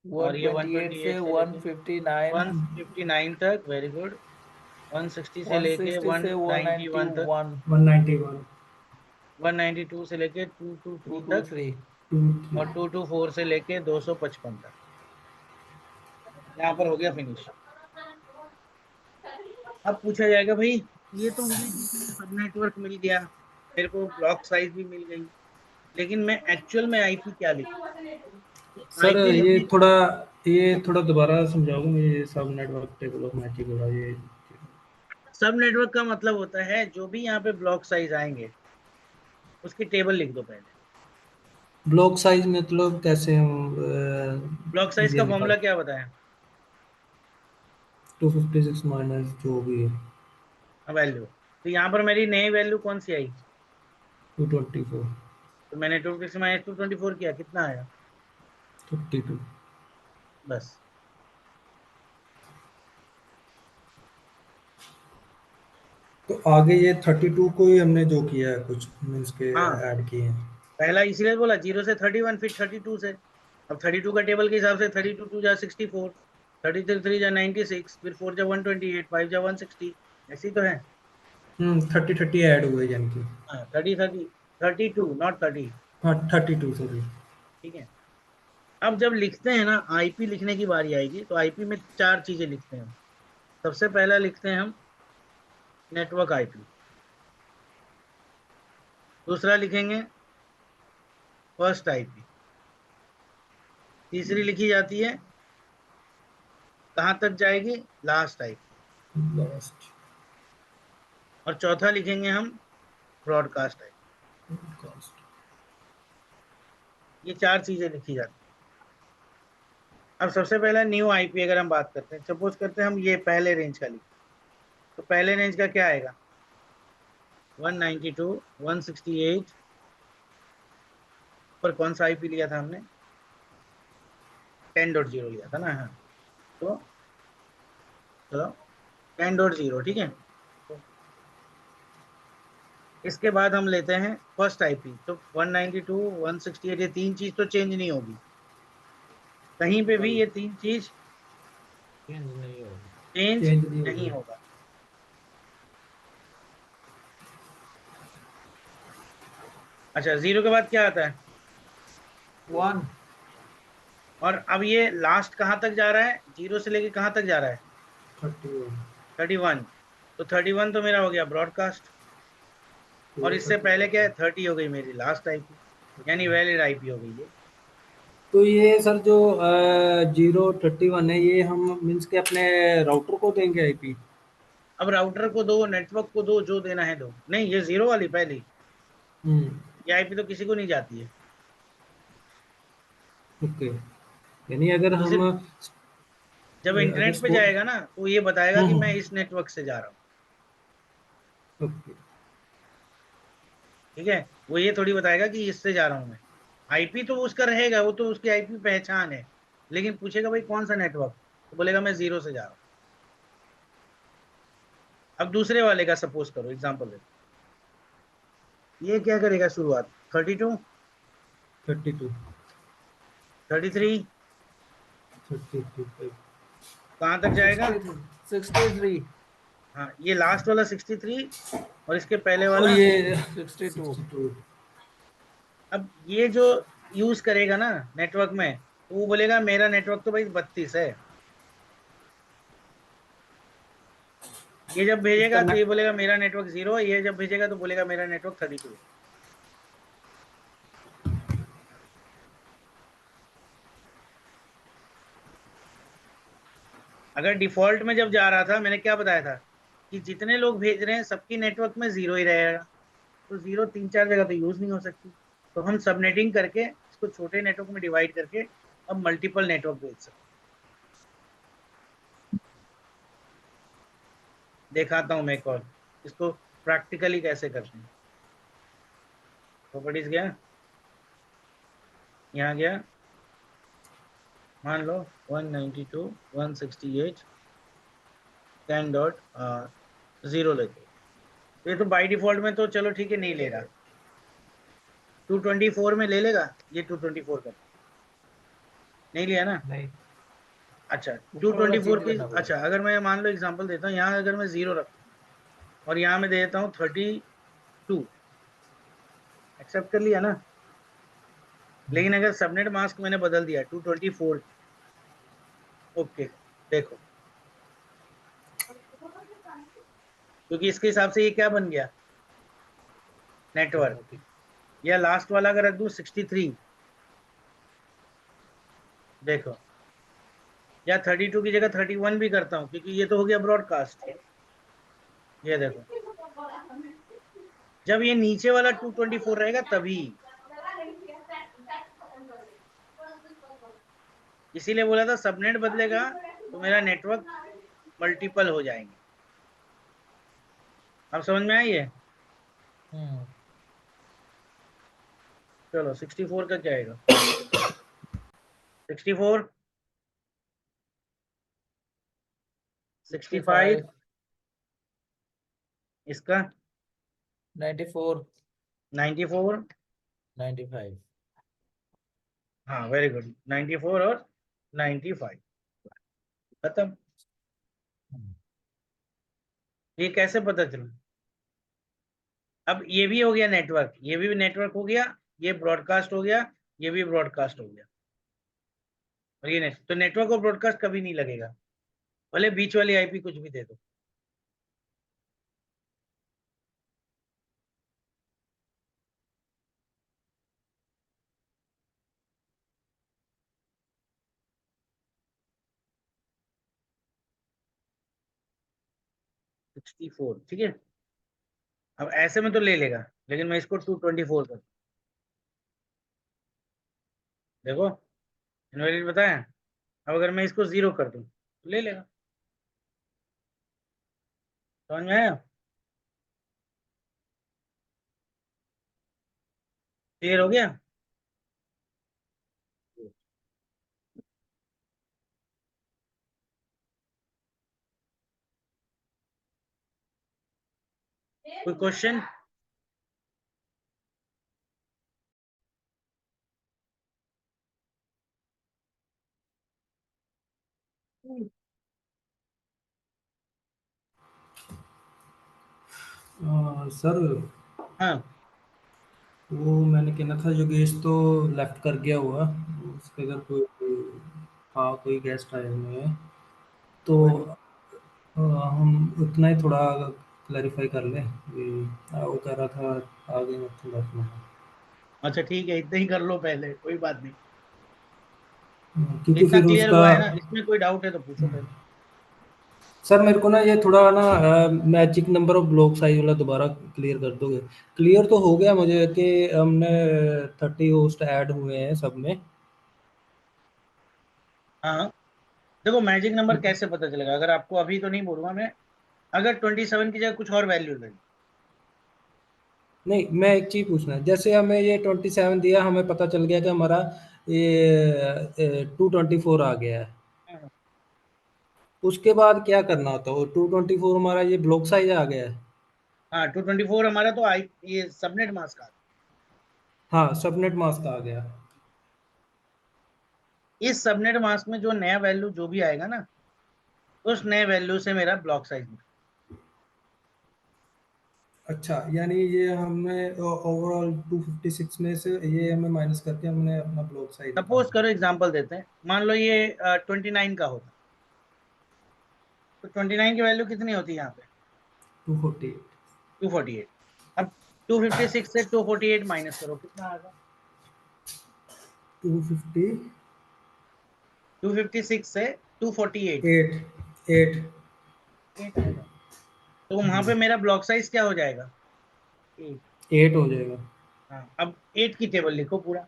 और ये 128 से 128 से लेके 159, 159 तक, वेरी गुड। 160 से लेके 160 से 191 तक, 191, 191, 192 से लेके 223 तक, 223। और 224 से लेके 255 तक। यहाँ पर हो गया फिनिश। अब पूछा जाएगा भाई ये तो मुझे सब नेटवर्क मिल गया, मेरे को ब्लॉक साइज भी मिल गई, लेकिन मैं एक्चुअल में आईपी क्या लिखूं? सर आईपी लिखने, ये थोड़ा दोबारा समझाओगे मुझे, ये सब नेटवर्क टेबल ऑफ मैचिंग वाला ये। सब नेटवर्क का मतलब होता है जो भी यहाँ पे ब्लॉक साइज आएंगे उसकी टेबल लिख दो पहले। ब्लॉक साइज मतलब कैसे हम ब्लॉक साइज ये का निकाल, फॉर्मूला क्या बताया? 256 माइनस जो भी है, वैल्यू। तो यहाँ पर मेरी नई वैल्यू कौन सी आई? 224, तो मैंने 2 माइनस 224 किया, कितना आया? 52। बस। तो आगे ये 32 को ही हमने जो किया है कुछ मीन्स के हाँ, ऐड किए हैं। पहला इसीलिए बोला 0 से 31, फिर 32 से। अब 32 का टेबल के हिसाब से 32 टू जा 64, 33 जा 96, फिर 4 जा 128, 5 जा 160, ऐसे ही तो है। 30 ऐड हुए यानी कि। हाँ, 32 नॉट 30। हाँ 32 सॉरी। ठीक है। अब जब लिखते हैं ना, आईपी लिखने की बारी आएगी तो आईपी में चार चीजें लिखते हैं हम। सबसे पहला लिखते हैं हम नेटवर्क आईपी। दूसरा लिखेंगे फर्स्ट आईपी। तीसरी लिखी जाती है कहाँ तक जाएगी, लास्ट आईपी। लास्ट और चौथा लिखेंगे हम ब्रॉडकास्ट आईपी। कॉस्ट। ये चार चीजें लिखी जाती हैं। अब सबसे पहला न्यू आईपी अगर हम बात करते हैं, सपोज करते हैं हम ये पहले रेंज का लिखें, तो पहले रेंज का क्या आएगा? 192 168 पर कौन सा आईपी लिया था हमने? 10.0 लिया था ना। हाँ, तो चलो 10.0, ठीक है। तो इसके बाद हम लेते हैं फर्स्ट आईपी, तो 192 168, ये तीन चीज तो चेंज नहीं होगी कहीं पे भी, ये तीन चीज चेंज नहीं होगी। चेंज चेंज नहीं नहीं होगा। होगा। अच्छा, जीरो के बाद क्या आता है? 1। और अब ये लास्ट कहाँ तक जा रहा है, जीरो से लेके कहाँ तक जा रहा है? 31। 31। तो 31 तो मेरा हो गया ब्रॉडकास्ट। और तो इससे 30 पहले क्या है, परसेंट। 30 हो गई मेरी लास्ट आईपी, यानी वैलिड आईपी हो गई ये। तो ये सर जो 031 है ये हम मीन्स के अपने राउटर को देंगे आईपी। अब राउटर को दो, नेटवर्क को दो, जो देना है दो। नहीं, ये जीरो वाली पहली, हम्म। ये आईपी तो किसी को नहीं जाती है। ओके। यानी अगर ये हम सिर्फ जब अगर इंटरनेट पे सपो जाएगा ना तो ये बताएगा कि मैं हम्म। इस नेटवर्क से जा रहा हूँ। ओके। ठीक है। वो ये थोड़ी बताएगा कि इससे जा रहा हूँ मैं। आईपी तो उसका रहेगा, वो तो उसकी आईपी पहचान है, लेकिन पूछेगा भाई कौन सा नेटवर्क, तो बोलेगा मैं जीरो से जा रहा हूँ। अब दूसरे वाले का सपोज करो, एग्जांपल दे। ये क्या करेगा शुरुआत? 32, 32, 33, 32। कहाँ तक जाएगा? 63। हाँ, ये लास्ट वाला 63 और इसके पहले और वाला। ये 62। 62। अब ये जो यूज करेगा ना नेटवर्क में, तो वो बोलेगा मेरा नेटवर्क तो भाई 32 है। ये जब इसका भेजेगा तो न... ये बोलेगा मेरा नेटवर्क जीरो है, ये जब भेजेगा तो बोलेगा मेरा नेटवर्क 32 है। अगर डिफॉल्ट में जब जा रहा था, मैंने क्या बताया था कि जितने लोग भेज रहे हैं सबकी नेटवर्क में जीरो ही रहेगा। तो जीरो तीन चार जगह तो यूज नहीं हो सकती, तो हम सबनेटिंग करके इसको छोटे नेटवर्क में डिवाइड करके अब मल्टीपल नेटवर्क भेज सकते हैं। दिखाता हूँ मैं एक और, इसको प्रैक्टिकली कैसे करते हैं। प्रॉपर्टीज गया, यहाँ गया, मान लो 192 168 10.0 लेते, ये तो बाय डिफॉल्ट में तो चलो ठीक है नहीं ले रहा। 224 में ले लेगा, ये 224 का नहीं लिया ना। नहीं, अच्छा, टू ऊपर वाला ट्वेंटी फोर चेंज की। करना अच्छा, पड़ेगा। अगर मैं मान लो एग्जांपल देता हूँ, यहाँ अगर मैं जीरो रखता हूँ और यहाँ मैं दे देता हूँ 32, एक्सेप्ट कर लिया ना। लेकिन अगर सबनेट मास्क मैंने बदल दिया 224, ओके, देखो क्योंकि इसके हिसाब से ये क्या बन गया नेटवर्क। या लास्ट वाला अगर रख दूं 63, देखो, या 32 की जगह 31 भी करता हूँ, क्योंकि ये तो हो गया ब्रॉडकास्ट। ये देखो, जब ये नीचे वाला 224 रहेगा तभी, इसीलिए बोला था सबनेट बदलेगा तो मेरा नेटवर्क मल्टीपल हो जाएंगे। अब समझ में आई है? हम्म चलो 64 का क्या आएगा? 64, 65, 65, इसका 94, 94, 95। हाँ वेरी गुड, 94 और 95, खत्म। ये कैसे पता चला? अब ये भी हो गया नेटवर्क, ये भी नेटवर्क हो गया, ये ब्रॉडकास्ट हो गया, ये भी ब्रॉडकास्ट हो गया, और ये तो नेटवर्क और ब्रॉडकास्ट कभी नहीं लगेगा, भले बीच वाली आईपी कुछ भी दे दो। सिक्सटी फोर, ठीक है। अब ऐसे में तो ले लेगा, लेकिन मैं इसको 224 कर, देखो इनवैलिड बताया। अब अगर मैं इसको 0 कर दूं तो ले लेगा। समझ में आया? क्लियर हो गया? कोई क्वेश्चन? सर हाँ वो मैंने कहना था योगेश तो लेफ्ट कर गया हुआ, उसके अगर कोई हाँ कोई गेस्ट आए हुए हैं तो कोई नहीं। हम उतना ही थोड़ा क्लैरिफाई कर लें कि वो कह रहा था आगे मत थोड़ा अपना। अच्छा ठीक है, इतना ही कर लो पहले, कोई बात नहीं। क्योंकि इतना फिर क्लियर उसका हुआ है ना, इसमें कोई डाउट है तो पूछो पहले। सर मेरे को ना ये थोड़ा ना magic number of block size वाला दोबारा क्लियर कर दोगे? क्लियर तो हो गया मुझे कि हमने 30 होस्ट ऐड हुए हैं सब में। हाँ देखो, मैजिक नंबर कैसे पता चलेगा, अगर आपको अभी तो नहीं बोलूंगा मैं, अगर 27 की जगह कुछ और वैल्यू लगी। नहीं, मैं एक चीज पूछना है, जैसे हमें ये 27 दिया, हमें पता चल गया कि हमारा ये 224 आ गया है, हाँ उसके बाद क्या करना होता है? वो 224 हमारा ये ब्लॉक साइज आ गया है। हाँ, 224 हमारा तो आई ये सबनेट मास्क का। हाँ सबनेट मास्क आ गया। इस सबनेट मास्क में जो नया वैल्यू जो भी आएगा ना, उस नए वैल्यू से मेरा ब्लॉक साइज। अच्छा, यानी ये हमें ओवरऑल 256 में से ये हमें माइनस करके हमने अपना ब्लॉक साइज सपोज निकालना करो, है। एग्जांपल देते हैं, मान लो ये 29 का होता, तो 29 की वैल्यू कितनी होती है यहाँ पे? 248। 248। अब 256 से 248 माइनस करो, कितना आएगा? 258 256 से 248, 8 8 आएगा। तो वहां पे मेरा ब्लॉक साइज क्या हो जाएगा? 8। 8 हो जाएगा। हाँ, अब 8 की टेबल लिखो पूरा।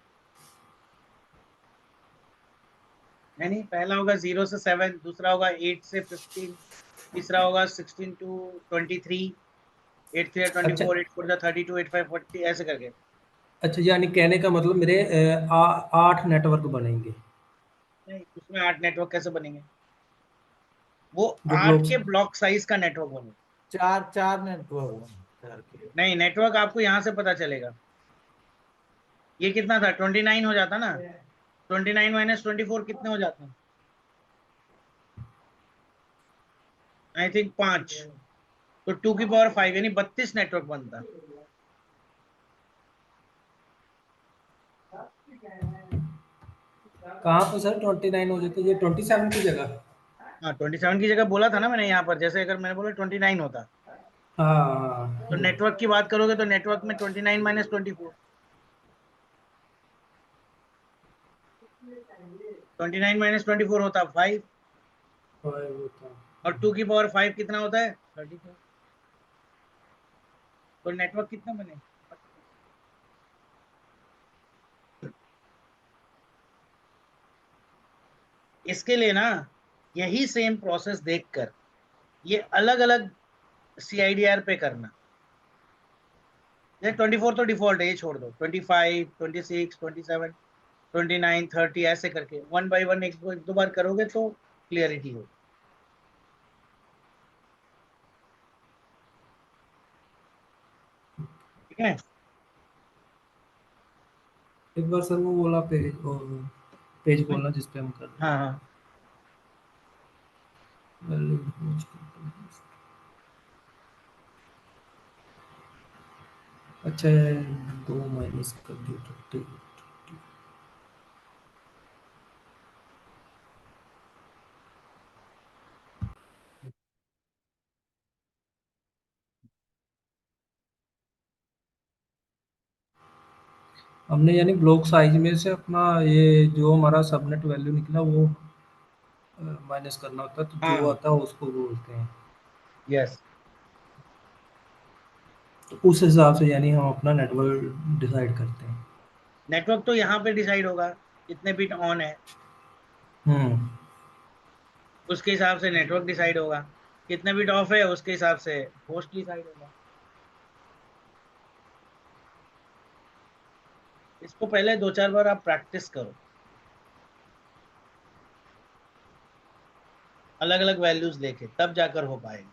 नहीं, पहला होगा 0 से 7, दूसरा होगा 8 से 15, तीसरा होगा 16 टू 23, 8 3 अच्छा 24, 8 4 32, 8 5 40, ऐसे करके। अच्छा, यानी कहने का मतलब मेरे 8 नेटवर्क बनेंगे नहीं, उसमें 8 नेटवर्क कैसे बनेंगे? वो जो 8 ब्लॉक। के ब्लॉक साइज का नेटवर्क बनेगा। चार चार नेटवर्क, चार के। नहीं, नेटवर्क आपको यहाँ से पता चलेगा। ये कितना था, 29 हो जाता ना, 29 माइनस 24 कितने हो जाते हैं? आई थिंक 5, तो 2 की पावर 5 यानी 32 नेटवर्क बनता। कहाँ पे सर 29 हो जाते, ये 27 की जगह? हाँ 27 की जगह बोला था ना मैंने यहाँ पर, जैसे अगर मैंने बोला 29 होता, हाँ तो नेटवर्क की बात करोगे तो नेटवर्क में 29 माइनस 24, 29 माइनस 24 होता 5, वो था। और 2 की पावर 5 कितना होता है 34। तो नेटवर्क कितना बने। इसके लिए ना यही सेम प्रोसेस देखकर ये अलग अलग सीआईडीआर पे करना। ये 24 तो डिफॉल्ट है, ये छोड़ दो, 25, 26, 27, 29, 30 ऐसे करके वन बाय वन एक दो बार करोगे तो क्लियरिटी हो। ठीक है। एक बार सर वो बोला पेज बोलना जिस पे हम कर रहे हाँ हाँ। हैं। अच्छा है, 2 माइनस कर दिया 30। हमने यानी ब्लॉक साइज में से अपना ये जो हमारा सबनेट वैल्यू निकला वो माइनस करना होता है, तो जो हाँ आता है उसको बोलते हैं। यस। तो उस हिसाब से यानी हम अपना नेटवर्क डिसाइड करते हैं। नेटवर्क तो यहाँ पे डिसाइड होगा कितने बिट ऑन है, हम्म। उसके हिसाब से नेटवर्क डिसाइड होगा, कितने बिट ऑफ है उसके हिसाब से होस्ट डिसाइड होगा। इसको पहले दो चार बार आप प्रैक्टिस करो, अलग अलग वैल्यूज लेके, तब जाकर हो पाएगा।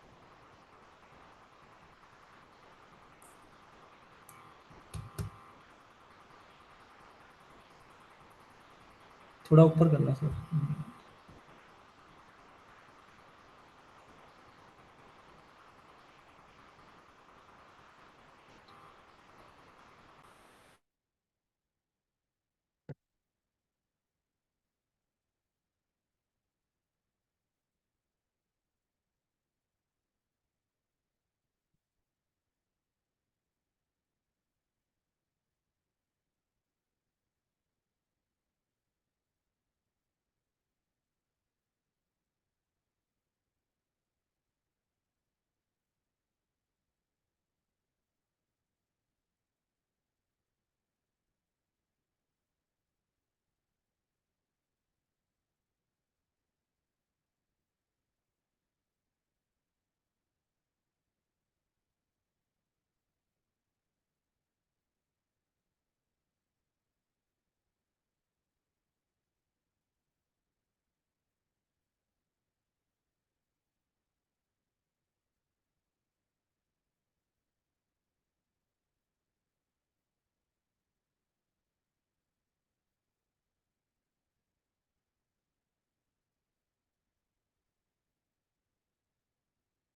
थोड़ा ऊपर करना सर।